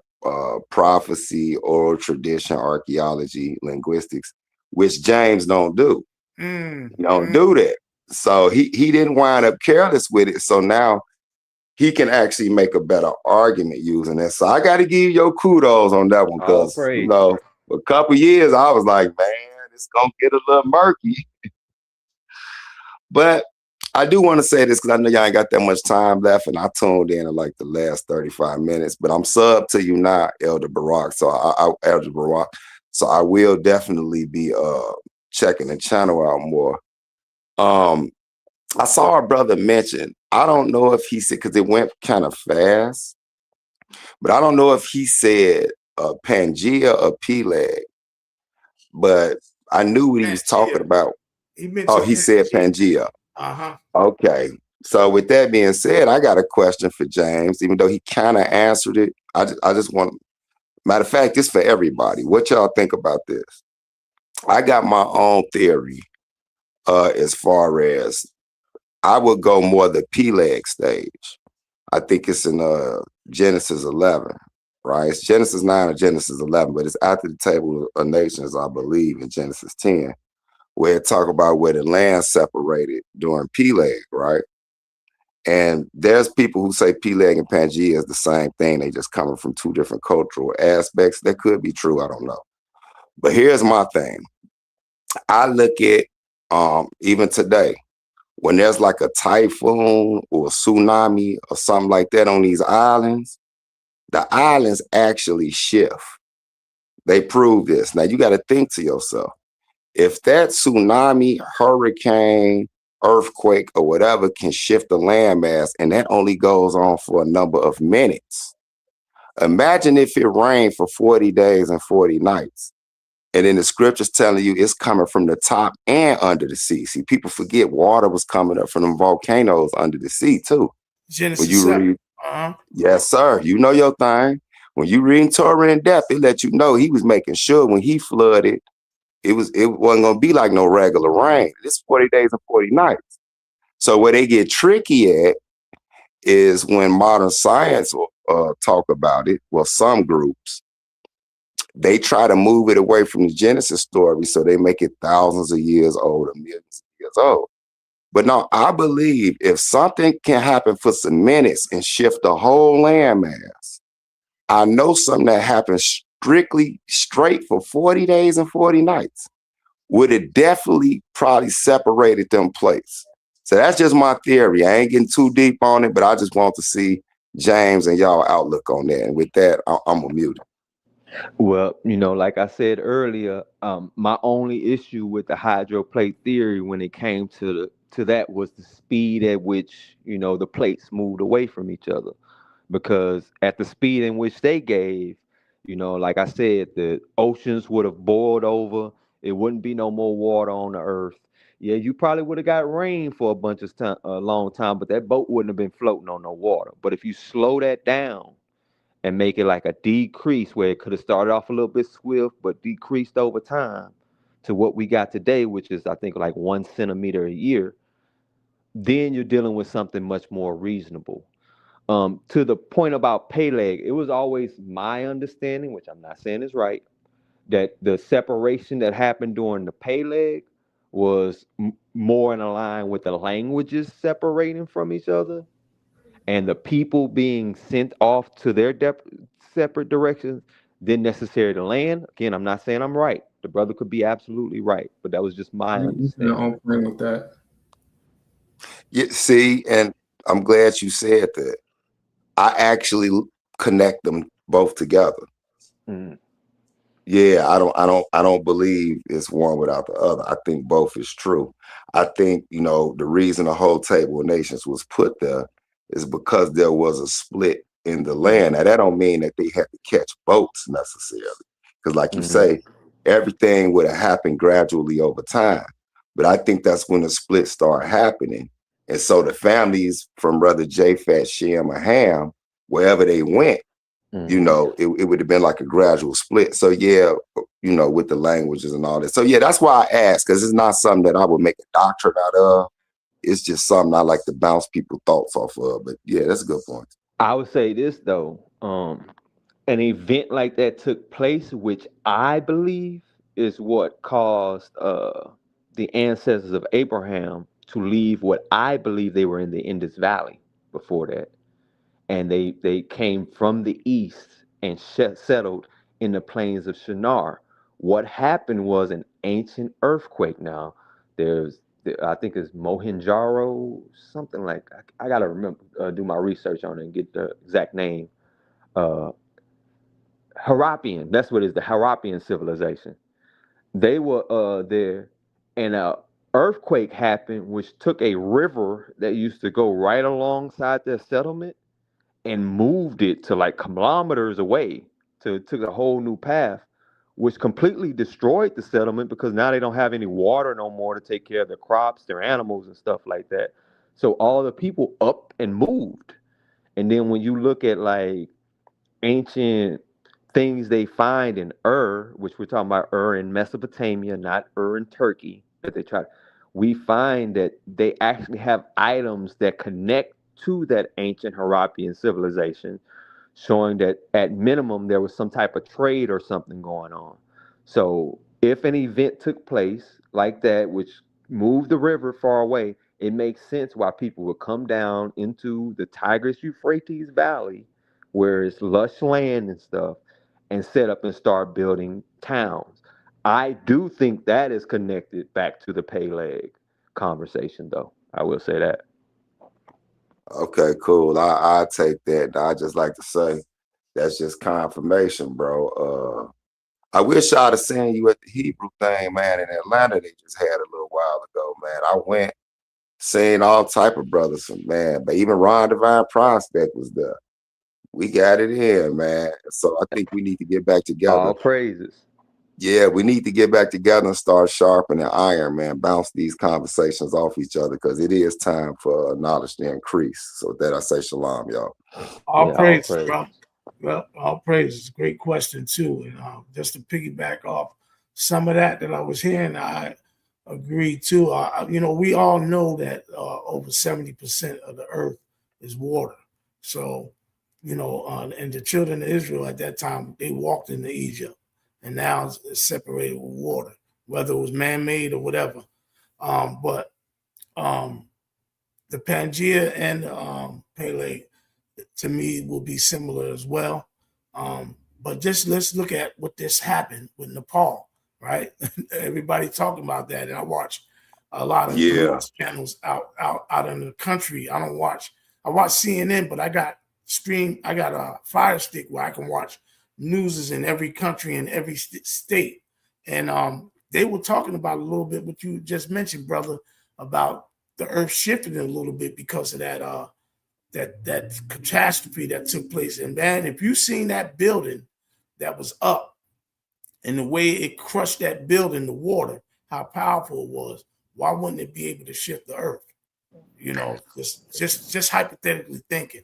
prophecy, oral tradition, archaeology, linguistics, which James don't do. He don't do that. So he didn't wind up careless with it. So now he can actually make a better argument using that. So I got to give you your kudos on that one, because you know, for a couple years I was like, man, it's gonna get a little murky. But I do want to say this because I know y'all ain't got that much time left, and I tuned in like the last 35 minutes. But I'm sub to you now, Elder Barak. So Elder Barak. So I will definitely be checking the channel out more. I saw our brother mention, I don't know if he said, because it went kind of fast, but I don't know if he said Pangea or Peleg, but I knew what he was talking about. He said Pangea. Okay. So with that being said, I got a question for James, even though he kind of answered it. I just want, matter of fact, this for everybody. What y'all think about this? I got my own theory as far as I would go more the Peleg stage. I think it's in Genesis 11, right? It's Genesis 9 or Genesis 11, but it's after the table of nations, I believe, in Genesis 10, where it talk about where the land separated during Peleg, right? And there's people who say Peleg and Pangea is the same thing. They just coming from two different cultural aspects. That could be true. I don't know. But here's my thing. I look at even today, when there's like a typhoon or a tsunami or something like that on these islands, the islands actually shift. They prove this. Now you got to think to yourself, if that tsunami, hurricane, earthquake, or whatever can shift the landmass, and that only goes on for a number of minutes, imagine if it rained for 40 days and 40 nights. And then the scripture's telling you it's coming from the top and under the sea. See, people forget water was coming up from them volcanoes under the sea too. Genesis when you 7. read, yes, sir. You know your thing. When you read Torah in depth, it let you know he was making sure when he flooded, it wasn't gonna be like no regular rain. It's 40 days and 40 nights. So where they get tricky at is when modern science talk about it. Well, some groups, they try to move it away from the Genesis story, so they make it thousands of years old or millions of years old. But no, I believe if something can happen for some minutes and shift the whole landmass, I know something that happens strictly straight for 40 days and 40 nights would have definitely probably separated them place. So that's just my theory. I ain't getting too deep on it, but I just want to see James and y'all outlook on that. And with that, I'm gonna mute it. Well, you know, like I said earlier, my only issue with the hydroplate theory when it came to to that was the speed at which, the plates moved away from each other. Because at the speed in which they gave, like I said, the oceans would have boiled over. It wouldn't be no more water on the earth. Yeah, you probably would have got rain for a bunch of time, a long time, but that boat wouldn't have been floating on no water. But if you slow that down and make it like a decrease where it could have started off a little bit swift, but decreased over time to what we got today, which is I think like 1 centimeter a year, then you're dealing with something much more reasonable. To the point about Peleg, it was always my understanding, which I'm not saying is right, that the separation that happened during the Peleg was more in line with the languages separating from each other and the people being sent off to their separate directions than necessarily the land. Again, I'm not saying I'm right. The brother could be absolutely right, but that was just my You understanding. on point with that. Yeah, see, and I'm glad you said that. I actually connect them both together. Mm. Yeah, I don't believe it's one without the other. I think both is true. I think, the reason the whole table of nations was put there is because there was a split in the land. Now that don't mean that they had to catch boats necessarily. Because like you Mm-hmm. say, everything would have happened gradually over time. But I think that's when the split started happening. And so the families from Brother Japhet, Shem, or Ham, wherever they went, Mm-hmm. it would have been like a gradual split. So yeah, with the languages and all that. So yeah, that's why I asked, because it's not something that I would make a doctrine out of. It's just something I like to bounce people's thoughts off of. But yeah, that's a good point. I would say this though, an event like that took place, which I believe is what caused the ancestors of Abraham to leave what I believe they were in the Indus Valley before that, and they came from the east and settled in the plains of Shinar. What happened was an ancient earthquake. Now, I think it's Mohenjaro, something like. I gotta remember, do my research on it and get the exact name. Uh, Harappian, that's what it is, the Harappian civilization. They were there, and a earthquake happened, which took a river that used to go right alongside their settlement and moved it to like kilometers away, took a whole new path, which completely destroyed the settlement because now they don't have any water no more to take care of their crops, their animals, and stuff like that. So all the people up and moved. And then when you look at like ancient things they find in which we're talking about in Mesopotamia, not in Turkey, that we find that they actually have items that connect to that ancient Harappian civilization, showing that at minimum there was some type of trade or something going on. So if an event took place like that, which moved the river far away, it makes sense why people would come down into the Tigris Euphrates Valley, where it's lush land and stuff, and set up and start building towns. I do think that is connected back to the Peleg conversation, though. I will say that. Okay, cool. I take that. I just like to say that's just confirmation, bro. I wish I'd have seen you at the Hebrew thing, man, in Atlanta. They just had a little while ago, man. I went, seen all type of brothers, man, but even Ron Divine Prospect was there. We got it in, man. So I think we need to get back together. All praises. Yeah, we need to get back together and start sharpening iron, man. Bounce these conversations off each other because it is time for knowledge to increase. So with that, I say shalom, y'all. All Yeah, all praise, praises. bro. Well, all praises. Great question too. And just to piggyback off some of that I was hearing, I agree too. We all know that over 70% of the earth is water. So, and the children of Israel at that time, they walked into Egypt, and now it's separated with water, whether it was man-made or whatever. But the Pangea and Peleg, to me, will be similar as well. But just let's look at what this happened with Nepal, right? Everybody talking about that, and I watch a lot of Yeah. news channels out in the country. I watch CNN, but I got a Fire Stick where I can watch news in every country and every state. And they were talking about a little bit what you just mentioned, brother, about the earth shifted a little bit because of that catastrophe that took place. And man, if you seen that building that was up and the way it crushed that building, the water, how powerful it was, why wouldn't it be able to shift the earth? Just hypothetically thinking,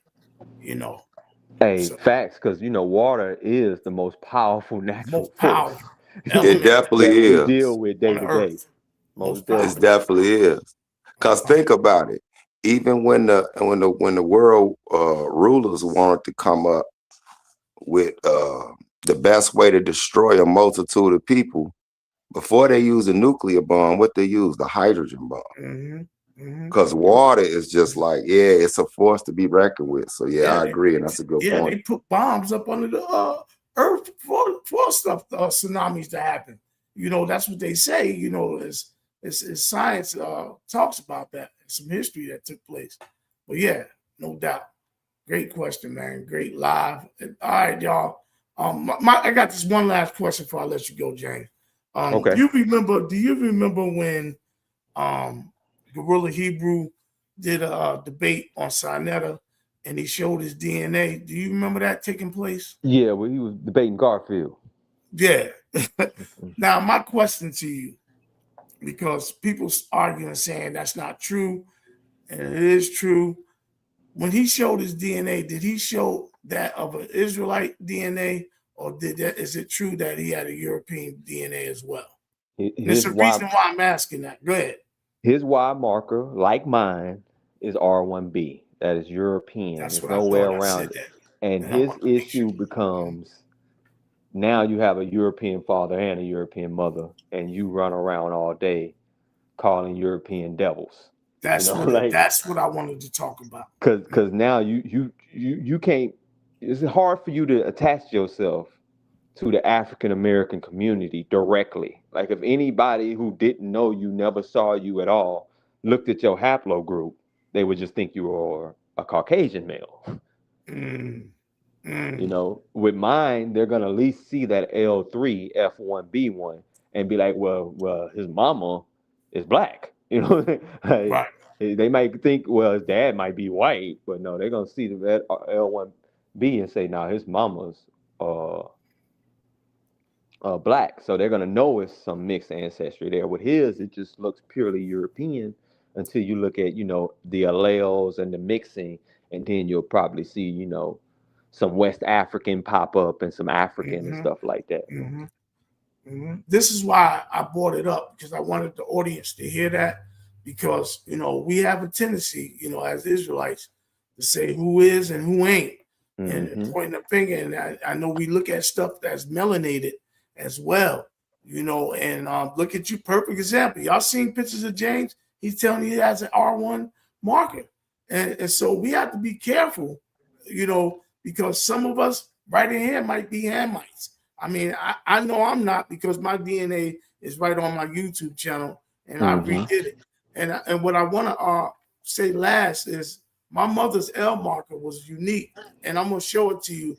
Hey, so facts, because water is the most powerful natural most force powerful It element definitely that we is. deal with day on the to day. earth. Most Most It powerful. definitely. definitely is. Cause think about it. Even when the world rulers wanted to come up with the best way to destroy a multitude of people, before they use a nuclear bomb, what they use? The hydrogen bomb. Mm-hmm. Because water is just like, yeah, it's a force to be reckoned with. So yeah, Yeah, I agree, and that's a good they point. put bombs up under the earth for stuff, tsunamis to happen. That's what they say. Is science talks about that. Some history that took place. But yeah, no doubt. Great question, man. Great live. All right, y'all. I got this one last question before I let you go, James. Okay. Do you remember when Gorilla Hebrew did a debate on Sinetta and he showed his DNA? Do you remember that taking place? Yeah, well, he was debating Garfield. Yeah. Now, my question to you, because people arguing saying that's not true, and it is true. When he showed his DNA, did he show that of an Israelite DNA, or is it true that he had a European DNA as well? And it's His the Y reason why I'm asking that. Go ahead. his Y marker, like mine, is R1B. That is European. That's There's what I no way thought. I said around it. that, And and I his want to make sure. issue becomes now you have a European father and a European mother, and you run around all day calling European devils. That's Like what I wanted to talk about. because now you can't. It's hard for you to attach yourself to the African American community directly. Like if anybody who didn't know you, never saw you at all, looked at your haplogroup, they would just think you were a Caucasian male. Mm, mm. With mine, they're gonna at least see that L3 F1B1 and be like, well, his mama is black. Like, Right. they might think, well, his dad might be white, but no, they're gonna see that L1B and say, nah, his mama's uh black, so they're gonna know it's some mixed ancestry there. With his, it just looks purely European until you look at the alleles and the mixing, and then you'll probably see some West African pop up and some African and Mm-hmm. stuff like that. Mm-hmm. Mm-hmm. This is why I brought it up, because I wanted the audience to hear that, because we have a tendency, as Israelites, to say who is and who ain't, and Mm-hmm. pointing a finger. And I know we look at stuff that's melanated as well, and look at you, perfect example. Y'all seen pictures of James? He's telling you he has an R1 marker, and so we have to be careful, because some of us right in here might be Hamites. I mean, I know I'm not, because my DNA is right on my YouTube channel, and I Mm-hmm. redid it. And what I want to say last is my mother's L marker was unique, and I'm gonna show it to you,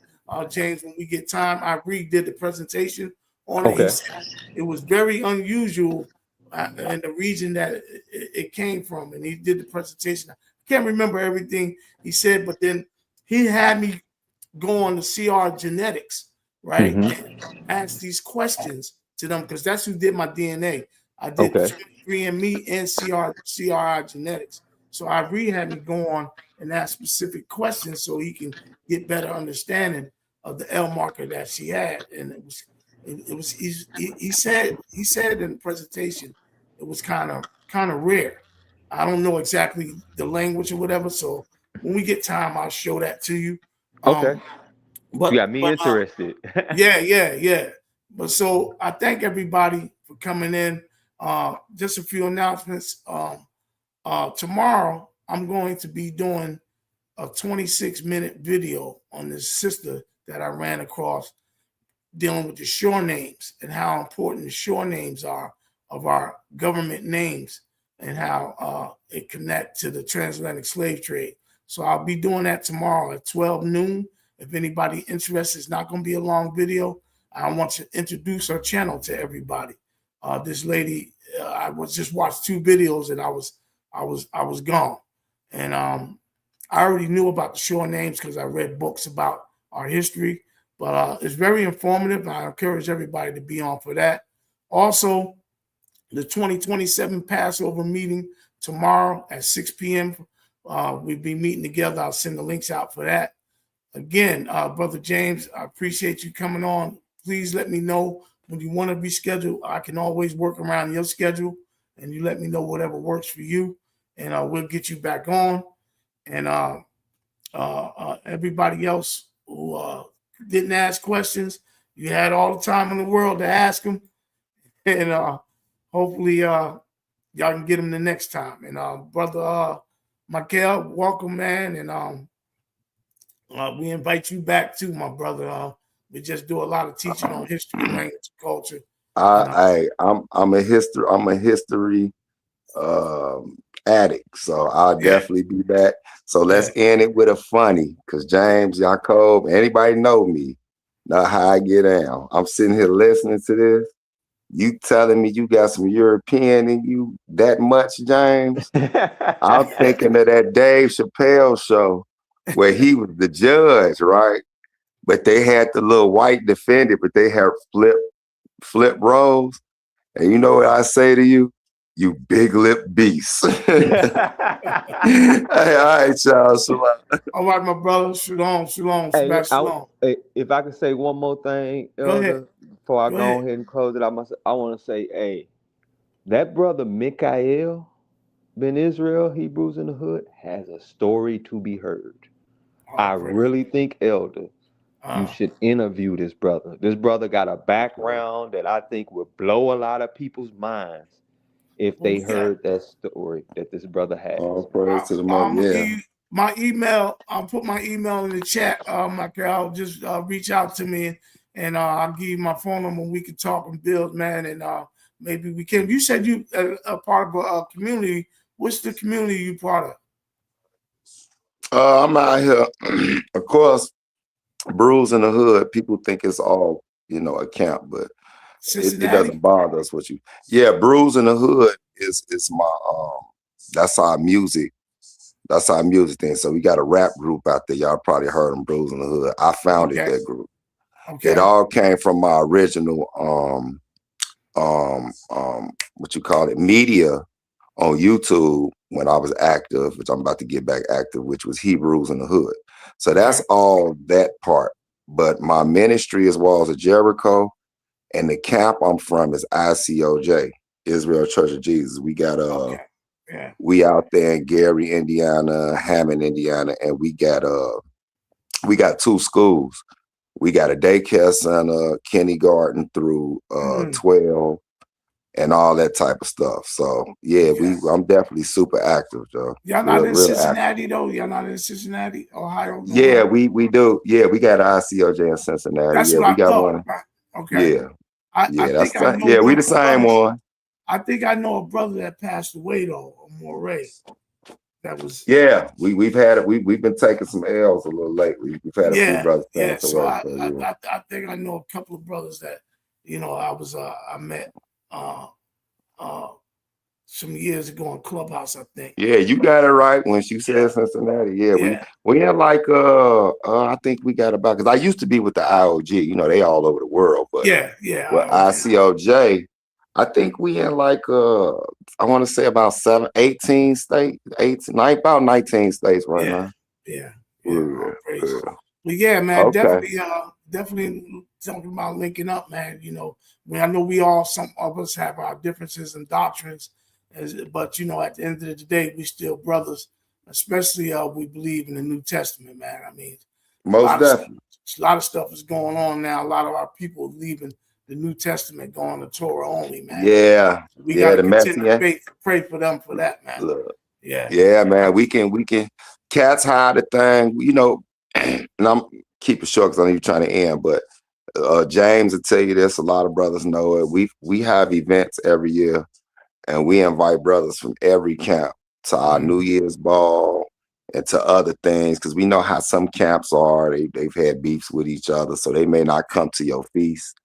James, when we get time. I redid the presentation on it. He Okay. said it was very unusual in the region that it came from, and he did the presentation. I can't remember everything he said, but then he had me go on to CR Genetics, right? Mm-hmm. And ask these questions to them, because that's who did my DNA. I did Okay. 23andMe and CRI Genetics. So I really had me go on and ask specific questions so he can get better understanding of the L marker that she had. And he said in the presentation it was kind of rare. I don't know exactly the language or whatever. So when we get time, I'll show that to you. Okay. You But got me interested. yeah. But so I thank everybody for coming in. Just a few announcements. Tomorrow I'm going to be doing a 26-minute video on this sister that I ran across, dealing with the shore names and how important the shore names are of our government names, and how it connect to the transatlantic slave trade. So I'll be doing that tomorrow at 12 noon. If anybody interested, it's not going to be a long video. I want to introduce her channel to everybody. This lady, I was just watched 2 videos, and I was I was gone, and I already knew about the shore names because I read books about our history. But it's very informative, and I encourage everybody to be on for that. Also, the 2027 Passover meeting tomorrow at 6 p.m. We'll be meeting together. I'll send the links out for that. Again, Brother James, I appreciate you coming on. Please let me know when you want to reschedule. I can always work around your schedule, and you let me know whatever works for you, and we'll get you back on. And everybody else who didn't ask questions, you had all the time in the world to ask them, and hopefully y'all can get them the next time. And Brother Michael, welcome, man, and we invite you back too, my brother. We just do a lot of teaching on history, language, and culture. I'm a history addict, so I'll definitely be back. So let's end it with a funny, because James, Jacob, anybody know me, know how I get down. I'm sitting here listening to this. You telling me you got some European in you that much, James? I'm thinking of that Dave Chappelle show where he was the judge, right? But they had the little white defendant, but they had flip roles. And you know what I say to you? You big lip beast. Hey, all right, y'all. Shalom. All right, my brother. Shalom, shalom, Hey, shalom. if I could say one more thing, Elder, before I go ahead and close it, I want to say, hey, that brother Mikael Ben Israel, Hebrews in the Hood, has a story to be heard. I really think, Elder, you should interview this brother. This brother got a background that I think would blow a lot of people's minds if they heard that story that this brother has. All praise to the I'm Most. gonna give you my email. I'll put my email in the chat, my girl. Just reach out to me, and I'll give you my phone number. We can talk and build, man, and maybe we can. You said you a part of a community. What's the community you part of? I'm out here, of course. Brews in the Hood. People think it's all a camp, but it doesn't bother us. What you? Yeah, Brews in the Hood is my that's our music. That's our music thing. So we got a rap group out there. Y'all probably heard them, Brews in the Hood. I founded that group. Okay. It all came from my original what you call it, media on YouTube when I was active, which I'm about to get back active, which was Hebrews in the Hood. So that's all that part. But my ministry as well as a Jericho, and the camp I'm from is ICOJ, Israel Church of Jesus. We got we out there in Gary, Indiana, Hammond, Indiana, and we got two schools. We got a daycare center, kindergarten through 12, and all that type of stuff. So I'm definitely super active, Joe. Y'all not in Cincinnati though? Y'all not in Cincinnati, Ohio? Yeah, we do. Yeah, we got ICOJ in Cincinnati. That's what we got one. Okay. Yeah. I think I know we the same one. I think I know a brother that passed away though, Moray. That was we've had it. We've been taking some L's a little lately. We've had a few brothers pass away. I think I know a couple of brothers that I met some years ago in Clubhouse, I think. Yeah, you got it right when you said Cincinnati. We had like I think we got about, because I used to be with the IOG, they all over the world, but with ICOJ, I think we in like I want to say about 18 states, about 19 states right now. Yeah. But yeah, man, definitely talking about linking up, man. I know some of us have our differences and doctrines, but at the end of the day, we still brothers. Especially we believe in the New Testament, man. I mean, most definitely, a lot of stuff is going on now. A lot of our people are leaving the New Testament, going to Torah only, man. Yeah, we got to continue to pray for them for that, man. Look, yeah, man. We can. Cats hide the thing, and I'm keeping short because I know you're trying to end, but James will tell you this. A lot of brothers know it. We have events every year, and we invite brothers from every camp to our New Year's ball and to other things, because we know how some camps are. They've had beefs with each other, so they may not come to your feast.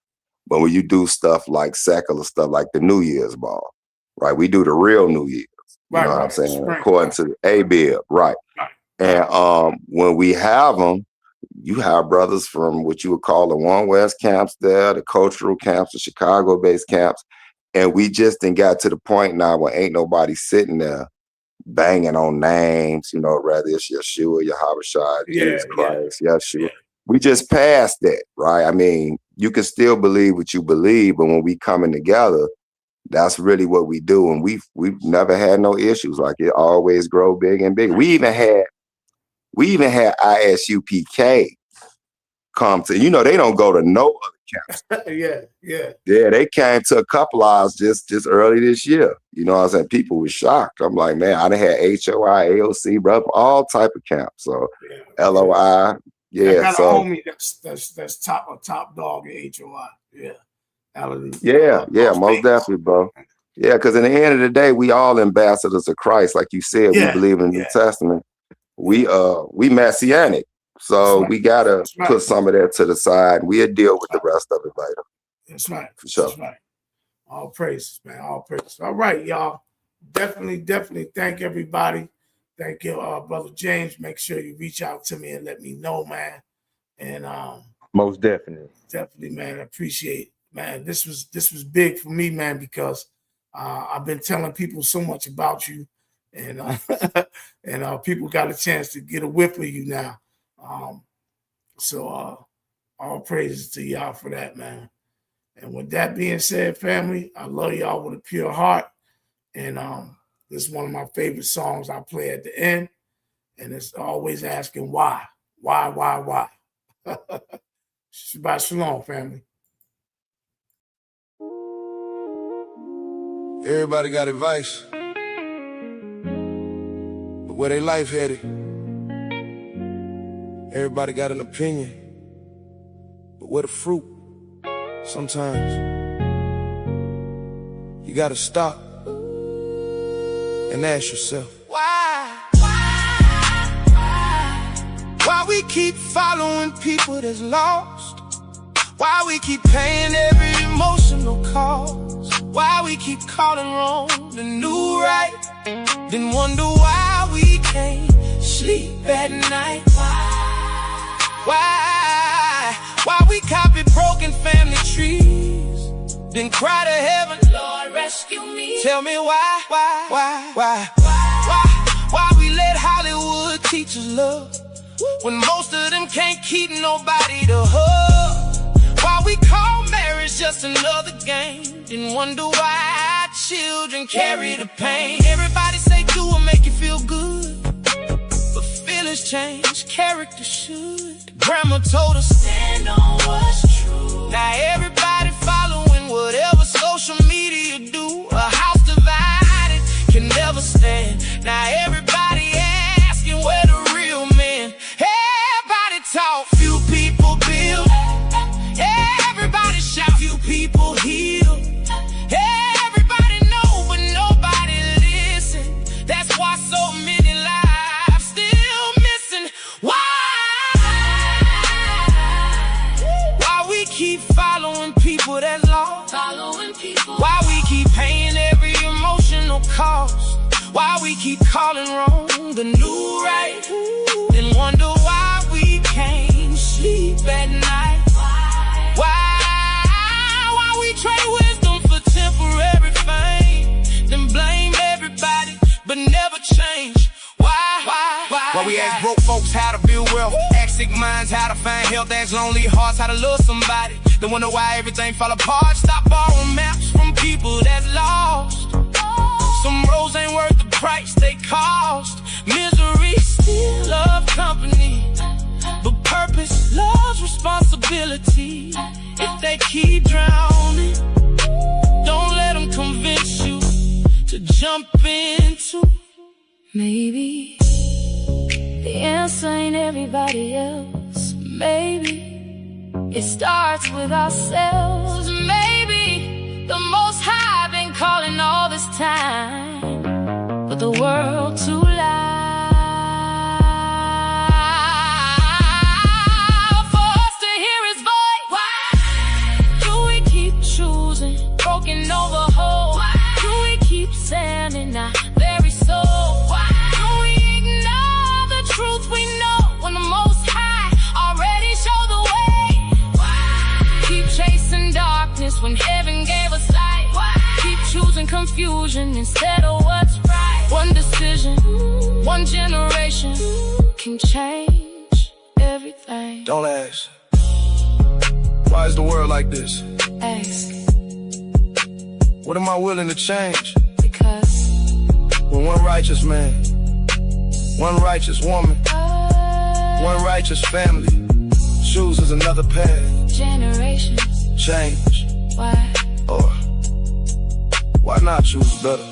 But when you do stuff like secular stuff, like the New Year's ball, right? We do the real New Year's. You know what I'm Right. saying? Spring. According to ABIB, right. Right. And when we have them, you have brothers from what you would call the One West camps there, the cultural camps, the Chicago-based camps. And we just done got to the point now where ain't nobody sitting there banging on names, you know, whether it's Yeshua, Yahushua, Jesus Christ, Yeshua. Yeah. We just passed that, right? I mean, you can still believe what you believe, but when we coming together, that's really what we do. And we've never had no issues. Like, it always grow big and big. We even had ISUPK come to, you know, they don't go to no other camps. Yeah. Yeah, they came to a couple hours just early this year. You know what I'm saying? People were shocked. I'm like, man, I done had HOI, AOC, brother, all type of camps. So LOI, yeah. I got so a homie that's top dog at HOI. Yeah. Yeah, most definitely, bro. Yeah, because in the end of the day, we all ambassadors of Christ. Like you said, we believe in the New Testament. We messianic. So we gotta put some of that to the side. We'll deal with the rest of it later. That's right. For sure. That's right. All praises, man. All praises. All right, y'all. Definitely thank everybody. Thank you, Brother James. Make sure you reach out to me and let me know, man. And most definitely. Definitely, man. I appreciate it. Man, this was big for me, man, because I've been telling people so much about you, and and people got a chance to get a whiff of you now. So all praises to y'all for that, man. And with that being said, family, I love y'all with a pure heart. And this is one of my favorite songs I play at the end. And it's always asking why. Why? Shabbat shalom, family. Everybody got advice, but where they life headed? Everybody got an opinion, but where the fruit? Sometimes you gotta stop and ask yourself, why we keep following people that's lost? Why we keep paying every emotional cost? Why we keep calling wrong the new right? Then wonder why we can't sleep at night. Why we copy broken family trees? Then cry to heaven, Lord rescue me. Tell me why we let Hollywood teach us love when most of them can't keep nobody to hug? Why we call marriage just another game? Then wonder why our children carry the pain. Everybody say do what make you feel good, but feelings change, character should. Grandma told us stand on what's true. Now everybody following whatever social media do. A house divided can never stand. Now everybody asking where the real men. Everybody talk, few people build. Everybody shout, few people heal. Everybody know, but nobody listen. That's why so many lives still missing. Why we keep following people that's lost? Why we keep paying every emotional cost? Why we keep calling wrong the new right? Then wonder why we can't sleep at night. Why we trade wisdom for temporary fame? Then blame everybody, but never change. Why we ask broke folks how to build wealth, ask sick minds how to find health, ask lonely hearts how to love somebody. Then wonder why everything fall apart. Stop borrowing maps from people that's lost. Some roads ain't worth the price they cost. Misery still love company, but purpose loves responsibility. If they keep drowning, don't let them convince you to jump into. Maybe the answer ain't everybody else. Maybe it starts with ourselves. Maybe the Most High been calling all this time, but the world too loud for us to hear His voice. Why do we keep choosing broken over whole? Why do we keep standing our very soul? confusion instead of what's right. One decision, one generation can change everything. Don't ask, why is the world like this? Ask, What am I willing to change? because When one righteous man, one righteous woman, one righteous family chooses another path, generations, change, why? or why not choose better?